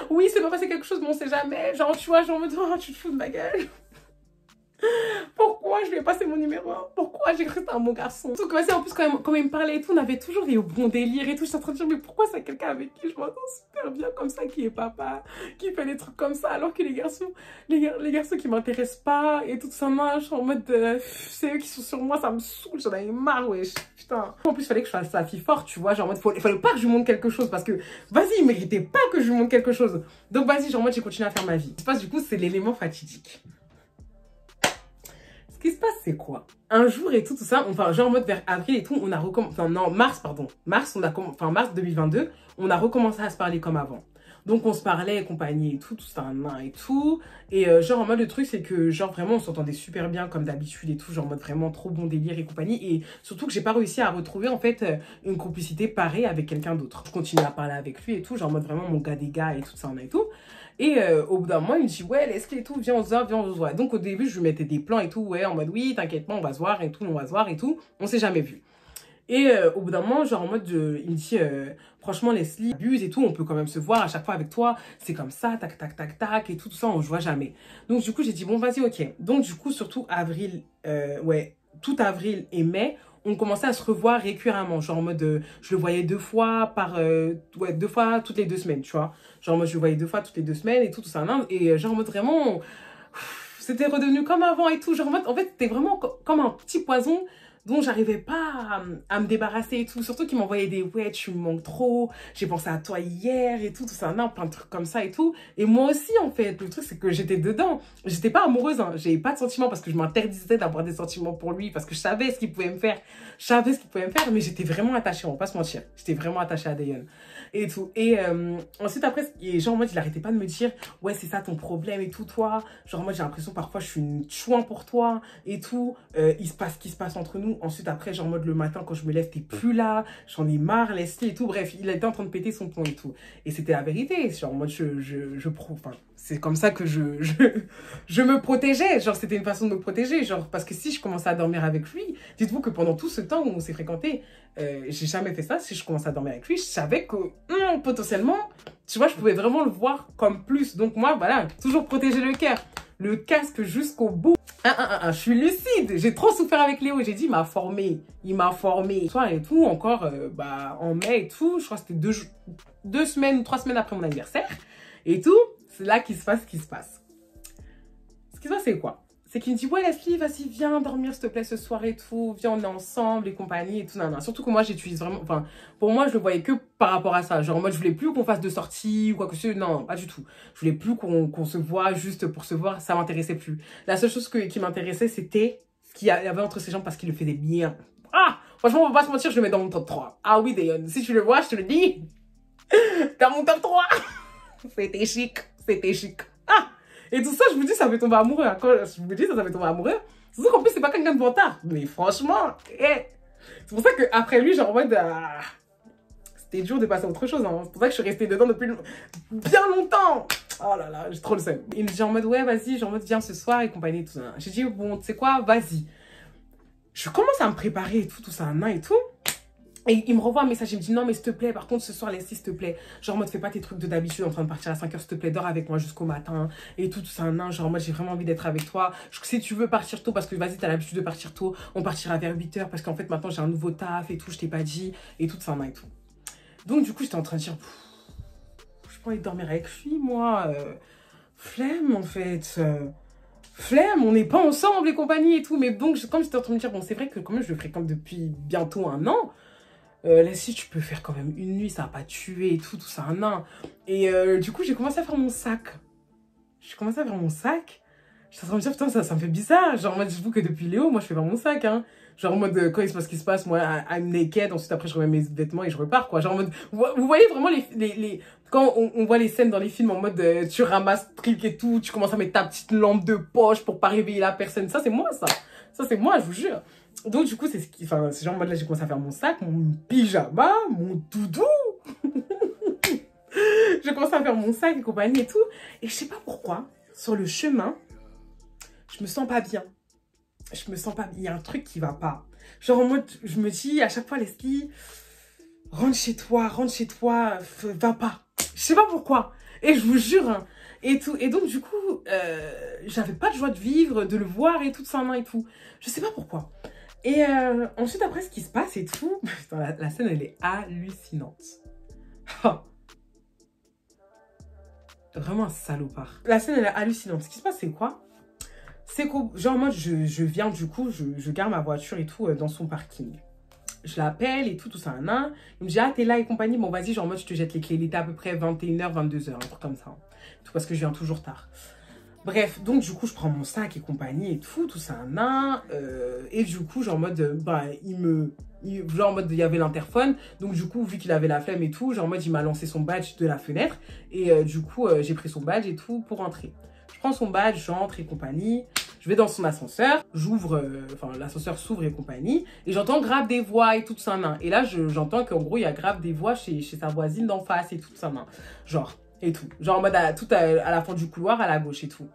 Speaker 1: Oui, c'est pas passé quelque chose, mais on sait jamais. Genre, tu vois, genre en mode, oh, tu te fous de ma gueule. Pourquoi je lui ai passé mon numéro? Pourquoi j'ai cru que c'était un bon garçon? Surtout que, vas-y, en plus, quand il me parlait et tout, on avait toujours des bons délires et tout. J'étais en train de dire, mais pourquoi c'est quelqu'un avec qui je m'entends super bien comme ça, qui est papa, qui fait des trucs comme ça, alors que les garçons qui m'intéressent pas et tout ça, moi, je suis en mode, c'est eux qui sont sur moi, ça me saoule, j'en avais marre, wesh, putain. En plus, il fallait que je fasse la fille forte, tu vois, genre en mode, il fallait pas que je lui montre quelque chose parce que, vas-y, il méritait pas que je lui montre quelque chose. Donc, vas-y, genre en mode, j'ai continué à faire ma vie. Ce qui se passe, du coup, c'est l'élément fatidique. Ce qui se passe, c'est quoi? Un jour et tout ça, enfin, genre en mode vers avril et tout, on a recommencé, enfin non, mars, pardon. Mars 2022, on a recommencé à se parler comme avant. Donc on se parlait et compagnie et tout ça, et tout. Et genre en mode, le truc, c'est que genre vraiment, on s'entendait super bien comme d'habitude et tout, genre en mode vraiment trop bon délire et compagnie. Et surtout que j'ai pas réussi à retrouver en fait une complicité pareille avec quelqu'un d'autre. Je continue à parler avec lui et tout, genre en mode vraiment mon gars des gars et tout ça, et tout. Et au bout d'un moment, il me dit, ouais, Leslie et tout, viens, on se voit, viens, on se voit. Donc au début, je lui mettais des plans et tout, ouais, en mode, oui, t'inquiète pas, on va se voir et tout, on va se voir et tout. On s'est jamais vu. Et au bout d'un moment, genre en mode, il me dit, franchement, Leslie, abuse et tout, on peut quand même se voir à chaque fois avec toi. C'est comme ça, tac, tac, tac, tac, et tout ça, on se voit jamais. Donc du coup, j'ai dit, bon, vas-y, ok. Donc du coup, surtout avril, ouais, tout avril et mai, on commençait à se revoir récurremment. Genre en mode, je le voyais 2 fois ouais, 2 fois toutes les 2 semaines, tu vois. Genre moi, je le voyais 2 fois toutes les 2 semaines et tout ça. Et genre en mode vraiment, c'était redevenu comme avant et tout. Genre en mode, en fait, c'était vraiment comme un petit poison dont j'arrivais pas à me débarrasser et tout. Surtout qu'il m'envoyait des ouais, tu me manques trop, j'ai pensé à toi hier et tout ça, plein de trucs comme ça et tout. Et moi aussi, en fait, le truc, c'est que j'étais dedans. J'étais pas amoureuse, hein. J'avais pas de sentiments parce que je m'interdisais d'avoir des sentiments pour lui, parce que je savais ce qu'il pouvait me faire. Je savais ce qu'il pouvait me faire, mais j'étais vraiment attachée, on va pas se mentir. J'étais vraiment attachée à Daeyeon et tout. Et ensuite, après, genre, moi, il arrêtait pas de me dire, ouais, c'est ça ton problème et tout, toi. Genre, moi, j'ai l'impression parfois, je suis une chouin pour toi et tout. Il se passe ce qui se passe entre nous. Ensuite, après, genre, en mode le matin, quand je me lève, t'es plus là. J'en ai marre, Leslie et tout. Bref, il était en train de péter son plomb et tout. Et c'était la vérité. Genre, moi, enfin, c'est comme ça que je me protégeais. Genre, c'était une façon de me protéger. Genre, parce que si je commençais à dormir avec lui, dites-vous que pendant tout ce temps où on s'est fréquenté, j'ai jamais fait ça. Si je commençais à dormir avec lui, je savais que potentiellement, tu vois, je pouvais vraiment le voir comme plus. Donc moi, voilà, toujours protéger le cœur. Le casque jusqu'au bout. Je suis lucide. J'ai trop souffert avec Léo. J'ai dit, il m'a formé. Il m'a formé. Soir et tout, encore bah, en mai et tout. Je crois que c'était 2 semaines ou 3 semaines après mon anniversaire. Et tout, c'est là qu'il se passe ce qui se passe. Ce qui se passe, c'est quoi? C'est qu'il me dit, ouais, Leslie, vas-y, viens dormir, s'il te plaît, ce soir et tout. Viens, on est ensemble et compagnie et tout. Nan, nan. Surtout que moi, j'utilise vraiment... Enfin, pour moi, je le voyais que par rapport à ça. Genre, en mode, je voulais plus qu'on fasse de sortie ou quoi que ce soit. Non, pas du tout. Je voulais plus qu'on se voit juste pour se voir. Ça m'intéressait plus. La seule chose qui m'intéressait, c'était ce qu'il y avait entre ses jambes parce qu'il le faisait bien. Ah! Franchement, on va pas se mentir, je le mets dans mon top 3. Ah oui, Dayon, si tu le vois, je te le dis. Dans mon top 3. C'était chic. C'était chic. Ah! Et tout ça, je vous dis, ça fait tomber amoureux. Quand je vous dis, ça fait tomber amoureux. C'est sûr qu'en plus, c'est pas quelqu'un de vantard. Mais franchement, c'est pour ça qu'après lui, genre en mode... c'était dur de passer à autre chose. Hein. C'est pour ça que je suis restée dedans depuis bien longtemps. Oh là là, j'ai trop le seum. Il me dit en mode, ouais, vas-y, genre en mode, viens ce soir et compagnie, tout ça. J'ai dit, bon, tu sais quoi, vas-y. Je commence à me préparer et tout ça, et tout. Et il me renvoie un message, il me dit non mais s'il te plaît, par contre ce soir Leslie s'il te plaît, genre moi te fais pas tes trucs de d'habitude en train de partir à 5 h s'il te plaît, dors avec moi jusqu'au matin et tout ça, genre moi j'ai vraiment envie d'être avec toi, si tu veux partir tôt parce que vas-y t'as l'habitude de partir tôt, on partira vers 8 h parce qu'en fait maintenant j'ai un nouveau taf et tout, je t'ai pas dit et tout ça et tout. Donc du coup j'étais en train de dire, je pas envie de dormir avec lui moi, flemme en fait, flemme, on n'est pas ensemble et compagnie et tout, mais donc comme j'étais en train de me dire, bon c'est vrai que quand même je le fréquente depuis bientôt 1 an, Leslie, tu peux faire quand même une nuit, ça va pas tuer et tout ça, Et du coup, j'ai commencé à faire mon sac. J'ai commencé à faire mon sac. J'étais en train de me dire, putain, ça me fait bizarre. Genre, moi, j'avoue que depuis Léo, moi, je fais pas mon sac, hein. Genre, en mode, quand il se passe ce qui se passe, moi, I'm naked, ensuite, après, je remets mes vêtements et je repars, quoi. Genre, en mode, vous voyez vraiment quand on voit les scènes dans les films en mode, tu ramasses truc et tout, tu commences à mettre ta petite lampe de poche pour pas réveiller la personne. Ça, c'est moi, ça. Ça, c'est moi, je vous jure. Donc, du coup, c'est c'est genre, en mode là, j'ai commencé à faire mon sac, mon pyjama, mon doudou. J'ai commencé à faire mon sac et compagnie et tout. Et je sais pas pourquoi, sur le chemin, je me sens pas bien. Je me sens pas bien. Il y a un truc qui va pas. Genre, en mode, je me dis à chaque fois, Leslie, rentre chez toi, va pas. Je sais pas pourquoi. Et je vous jure, hein, et tout. Et donc, du coup, j'avais pas de joie de vivre, de le voir et tout ça, et tout. Je sais pas pourquoi. Et ensuite, après, ce qui se passe et tout, putain, la scène, elle est hallucinante. Vraiment un salopard. La scène, elle est hallucinante. Ce qui se passe, c'est quoi? C'est que, genre, moi, je viens, du coup, je garde ma voiture et tout dans son parking. Je l'appelle et tout ça, Il me dit, ah, t'es là et compagnie. Bon, vas-y, genre, moi, je te jette les clés. Il était à peu près 21 h, 22 h, un truc comme ça. Tout parce que je viens toujours tard. Bref, donc du coup, je prends mon sac et compagnie et tout ça, et du coup, genre en mode, bah, genre en mode, il y avait l'interphone, donc du coup, vu qu'il avait la flemme et tout, genre en mode, il m'a lancé son badge de la fenêtre, et du coup, j'ai pris son badge et tout pour rentrer. Je prends son badge, j'entre et compagnie, je vais dans son ascenseur, j'ouvre, enfin, l'ascenseur s'ouvre et compagnie, et j'entends grave des voix et tout ça, et là, j'entends qu'en gros, il y a grave des voix chez sa voisine d'en face et tout ça, genre... et tout. Genre en mode tout à la fin du couloir, à la gauche et tout.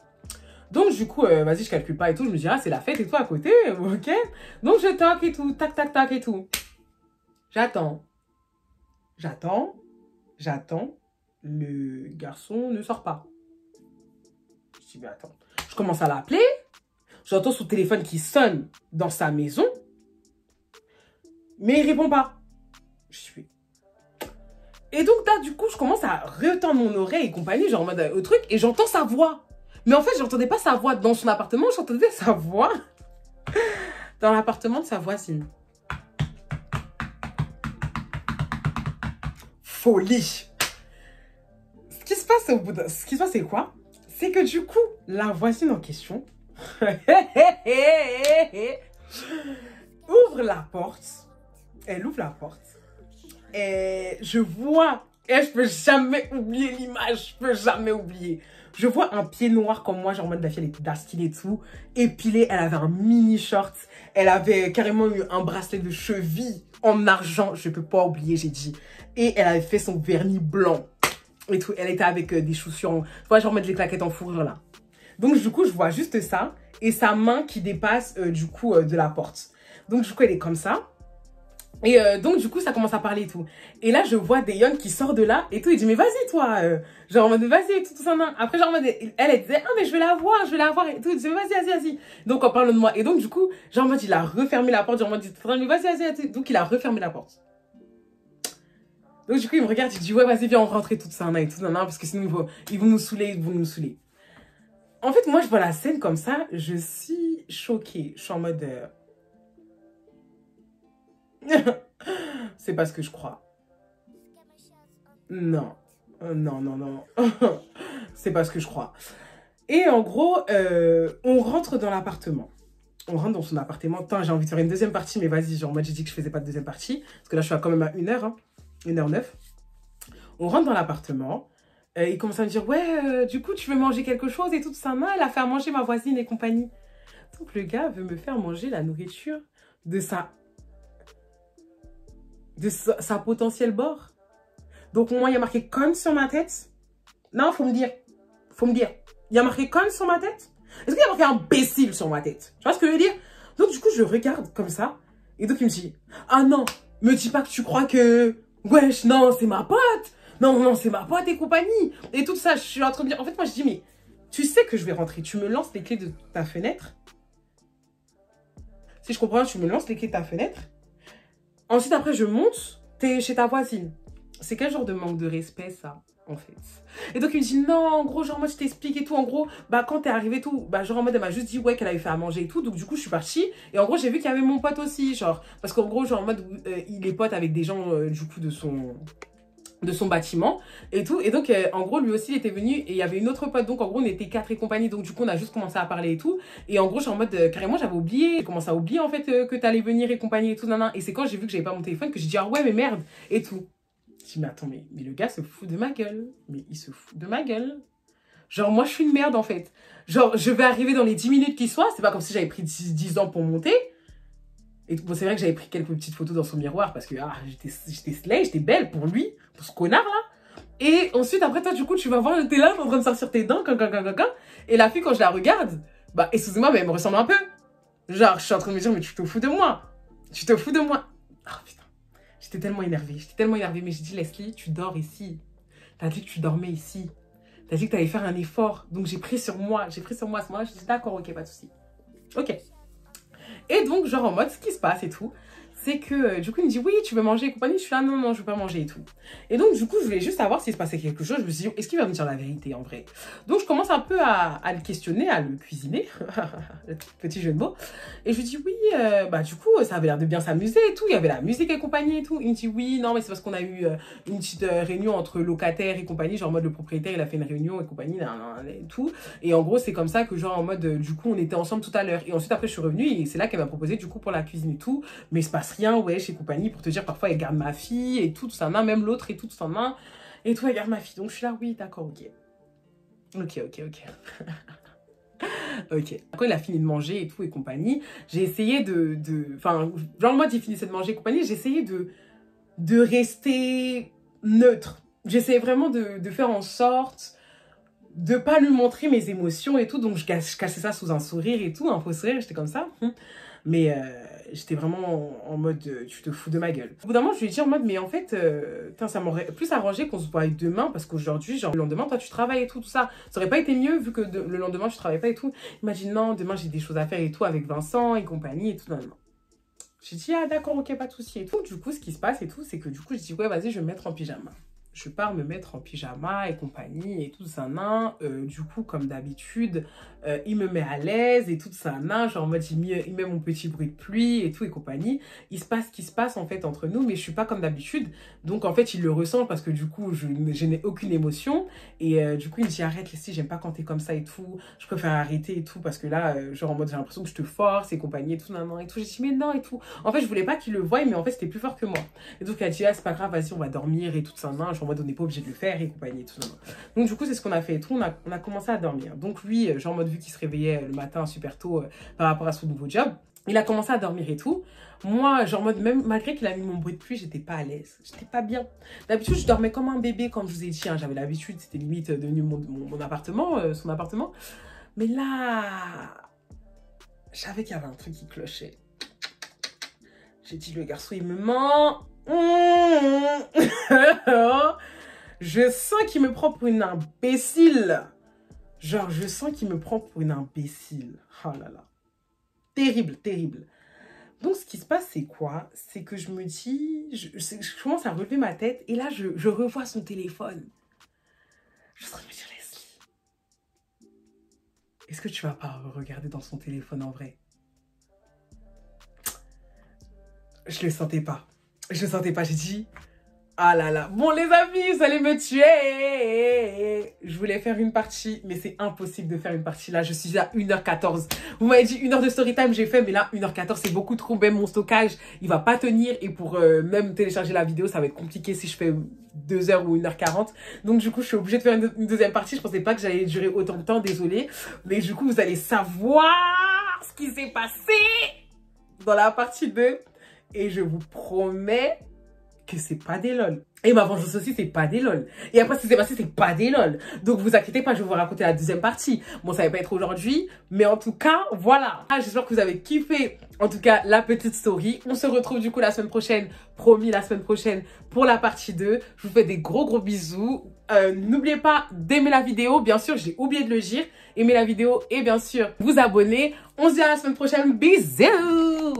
Speaker 1: Donc du coup, vas-y, je calcule pas et tout. Je me dis, ah, c'est la fête et tout à côté, ok. Donc je toque et tout, tac, tac, tac et tout. J'attends. Le garçon ne sort pas. Je dis, mais attends. Je commence à l'appeler. J'entends son téléphone qui sonne dans sa maison. Mais il répond pas. Je suis... Et donc là, du coup, je commence à retendre mon oreille et compagnie, genre en mode au truc, et j'entends sa voix. Mais en fait, j'entendais pas sa voix dans son appartement, j'entendais sa voix dans l'appartement de sa voisine. Folie. Ce qui se passe, c'est quoi? C'est que du coup, la voisine en question ouvre la porte. Elle ouvre la porte. Et je vois, et je peux jamais oublier l'image, je peux jamais oublier. Je vois un pied noir comme moi, genre en mode la fille, elle était d'astil et tout, épilée, elle avait un mini short, elle avait carrément eu un bracelet de cheville en argent, je peux pas oublier, j'ai dit. Et elle avait fait son vernis blanc et tout, elle était avec des chaussures, tu vois, genre mettre les claquettes en fourrure là. Donc du coup, je vois juste ça, et sa main qui dépasse du coup de la porte. Donc du coup, elle est comme ça. Et donc du coup ça commence à parler et tout. Et là je vois Dayon qui sort de là et tout. Il dit mais vas-y toi, genre en mode vas-y tout ça. Après genre en mode elle disait ah mais je vais la voir et tout. Il dit vas-y. Donc en parlant de moi. Et donc du coup genre en mode il a refermé la porte. Genre en mode mais vas-y. Donc il a refermé la porte. Donc du coup il me regarde, il dit ouais vas-y viens on rentre et tout ça et tout parce que sinon ils vont nous saouler, En fait, moi, je vois la scène comme ça, je suis choquée. Je suis en mode... C'est pas ce que je crois. Non. Non, non, non. C'est pas ce que je crois. Et en gros, on rentre dans l'appartement. On rentre dans son appartement. Putain, j'ai envie de faire une deuxième partie, mais vas-y, genre, moi, j'ai dit que je faisais pas de deuxième partie. Parce que là, je suis quand même à 1h, hein, 1h09. On rentre dans l'appartement. Il commence à me dire, ouais, du coup, tu veux manger quelque chose et tout ça. Non, elle a fait à manger ma voisine et compagnie. Donc, le gars veut me faire manger la nourriture de sa potentielle bord. Donc, moi, il y a marqué conne sur ma tête. Non, faut me dire. Faut me dire. Il y a marqué conne sur ma tête. Est-ce qu'il y a marqué imbécile sur ma tête? Tu vois ce que je veux dire? Donc, du coup, je regarde comme ça. Et donc, il me dit, ah non, me dis pas que tu crois que... Wesh, non, c'est ma pote. Non, non, c'est ma pote et compagnie. Et tout ça, je suis en train de dire... En fait, moi, je dis, mais tu sais que je vais rentrer. Tu me lances les clés de ta fenêtre. Si je comprends, tu me lances les clés de ta fenêtre. Ensuite, après, je monte. T'es chez ta voisine. C'est quel genre de manque de respect, ça, en fait? Et donc, il me dit, non, en gros, genre, moi, je t'explique et tout. En gros, bah, quand t'es arrivé et tout, bah, genre, en mode, elle m'a juste dit, ouais, qu'elle avait fait à manger et tout. Donc, du coup, je suis partie. Et en gros, j'ai vu qu'il y avait mon pote aussi, genre. Parce qu'en gros, genre, en mode, il est pote avec des gens, du coup, de son bâtiment et tout. Et donc, en gros, lui aussi, il était venu et il y avait une autre pote. Donc, en gros, on était 4 et compagnie. Donc, du coup, on a juste commencé à parler et tout. Et en gros, je suis en mode, carrément, j'avais oublié. J'ai commencé à oublier, en fait, que t'allais venir et compagnie et tout. Nan, nan. Et c'est quand j'ai vu que j'avais pas mon téléphone que j'ai dit, ah ouais, mais merde, et tout. Je dis, mais attends, mais le gars se fout de ma gueule. Mais il se fout de ma gueule. Genre, moi, je suis une merde, en fait. Genre, je vais arriver dans les 10 minutes qui soient. C'est pas comme si j'avais pris 10 ans pour monter. Et bon, c'est vrai que j'avais pris quelques petites photos dans son miroir parce que j'étais slay, j'étais belle pour lui, pour ce connard là. Et ensuite, après toi, du coup, tu vas voir, t'es là, t'es en train de sortir tes dents, et la fille, quand je la regarde, bah, excusez-moi, mais elle me ressemble un peu. Genre, je suis en train de me dire, mais tu te fous de moi. Tu te fous de moi. Ah putain, j'étais tellement énervée, mais j'ai dit, Leslie, tu dors ici. T'as dit que tu dormais ici. T'as dit que t'allais faire un effort. Donc j'ai pris sur moi à ce moment-là, je dis, d'accord, ok, pas de souci. Ok. Et donc, genre en mode, ce qui se passe et tout, c'est que du coup, il me dit, oui, tu veux manger et compagnie. Je suis là, non, non, je veux pas manger et tout. Et donc, du coup, je voulais juste savoir s'il se passait quelque chose. Je me suis dit, est-ce qu'il va me dire la vérité en vrai? Donc, je commence un peu à le questionner, à le cuisiner. Le petit jeu de mots. Et je lui dis, oui, bah du coup, ça avait l'air de bien s'amuser et tout. Il y avait la musique et compagnie et tout. Il me dit, oui, non, mais c'est parce qu'on a eu une petite réunion entre locataires et compagnie. Genre en mode, le propriétaire, il a fait une réunion et compagnie, et tout. Et en gros, c'est comme ça que genre en mode, du coup, on était ensemble tout à l'heure. Et ensuite, après, je suis revenue et c'est là qu'elle m'a proposé du coup pour la cuisine et tout. Mais il se passe rien, ouais, chez compagnie, pour te dire, parfois, elle garde ma fille et tout ça, même l'autre et tout ça, et tout, elle garde ma fille. Donc, je suis là, oui, d'accord, ok. Ok. Ok. Quand il a fini de manger et tout et compagnie, j'ai essayé enfin, genre, moi, il finissait de manger et compagnie, j'ai essayé de rester neutre. J'essayais vraiment de faire en sorte de pas lui montrer mes émotions et tout. Donc, je cachais ça sous un sourire et tout, un faux sourire, j'étais comme ça. Mais j'étais vraiment en mode, tu te fous de ma gueule. Au bout d'un moment, je lui ai dit en mode, mais en fait, ça m'aurait plus arrangé qu'on se voie demain parce qu'aujourd'hui, genre, le lendemain, toi, tu travailles et tout, tout ça. Ça aurait pas été mieux vu que le lendemain, tu travailles pas et tout. Il m'a dit, non, demain, j'ai des choses à faire et tout avec Vincent et compagnie et tout. Non, non. J'ai dit, ah d'accord, ok, pas de souci et tout. Du coup, ce qui se passe et tout, c'est que du coup, je dis, ouais, vas-y, je vais me mettre en pyjama. Je pars me mettre en pyjama et compagnie et tout ça, du coup, comme d'habitude, il me met à l'aise et tout ça, genre en mode, il met mon petit bruit de pluie et tout et compagnie. Il se passe ce qui se passe en fait entre nous, mais je suis pas comme d'habitude. Donc en fait, il le ressent parce que du coup, je n'ai aucune émotion. Et du coup, il me dit, arrête, Leslie, j'aime pas quand t'es comme ça et tout. Je préfère arrêter et tout parce que là, genre en mode, j'ai l'impression que je te force et compagnie et tout, et tout. J'ai dit, mais non et tout. En fait, je voulais pas qu'il le voie, mais en fait, c'était plus fort que moi. Et donc, elle a dit, ah, c'est pas grave, vas-y, on va dormir et tout ça, genre en mode, on n'est pas obligé de le faire et compagnie et tout ça. Donc, du coup, c'est ce qu'on a fait et tout. On a commencé à dormir. Donc, lui, genre en mode, vu qu'il se réveillait le matin super tôt par rapport à son nouveau job, il a commencé à dormir et tout. Moi, genre en mode, même malgré qu'il a mis mon bruit de pluie, j'étais pas à l'aise. J'étais pas bien. D'habitude, je dormais comme un bébé, comme je vous ai dit. J'avais l'habitude, c'était limite devenu mon appartement, son appartement. Mais là, je savais qu'il y avait un truc qui clochait. J'ai dit, le garçon, il me ment. Je sens qu'il me prend pour une imbécile. Genre, je sens qu'il me prend pour une imbécile. Oh là là. Terrible, terrible. Donc, ce qui se passe, c'est quoi? C'est que je me dis... Je commence à relever ma tête et là, je revois son téléphone. Je suis en train de me dire, Leslie, Est-ce que tu vas pas regarder dans son téléphone en vrai? Je le sentais pas. Je le sentais pas. J'ai dit, ah là là. Bon, les amis, vous allez me tuer. Je voulais faire une partie, mais c'est impossible de faire une partie là. Je suis à 1h14. Vous m'avez dit 1h de story time, j'ai fait, mais là, 1h14, c'est beaucoup trop. Même mon stockage, il va pas tenir. Et pour même télécharger la vidéo, ça va être compliqué si je fais 2h ou 1h40. Donc, du coup, je suis obligée de faire une deuxième partie. Je pensais pas que j'allais durer autant de temps, désolée. Mais du coup, vous allez savoir ce qui s'est passé dans la partie 2. Et je vous promets que c'est pas des lol. Et ma vengeance aussi, c'est pas des lol. Et après, ce qui s'est passé, c'est pas des lol. Donc, vous inquiétez pas, je vais vous raconter la deuxième partie. Bon, ça va pas être aujourd'hui, mais en tout cas, voilà. J'espère que vous avez kiffé, en tout cas, la petite story. On se retrouve du coup la semaine prochaine, promis la semaine prochaine, pour la partie 2. Je vous fais des gros bisous. N'oubliez pas d'aimer la vidéo. Bien sûr, j'ai oublié de le dire. Aimer la vidéo et bien sûr, vous abonner. On se dit à la semaine prochaine. Bisous!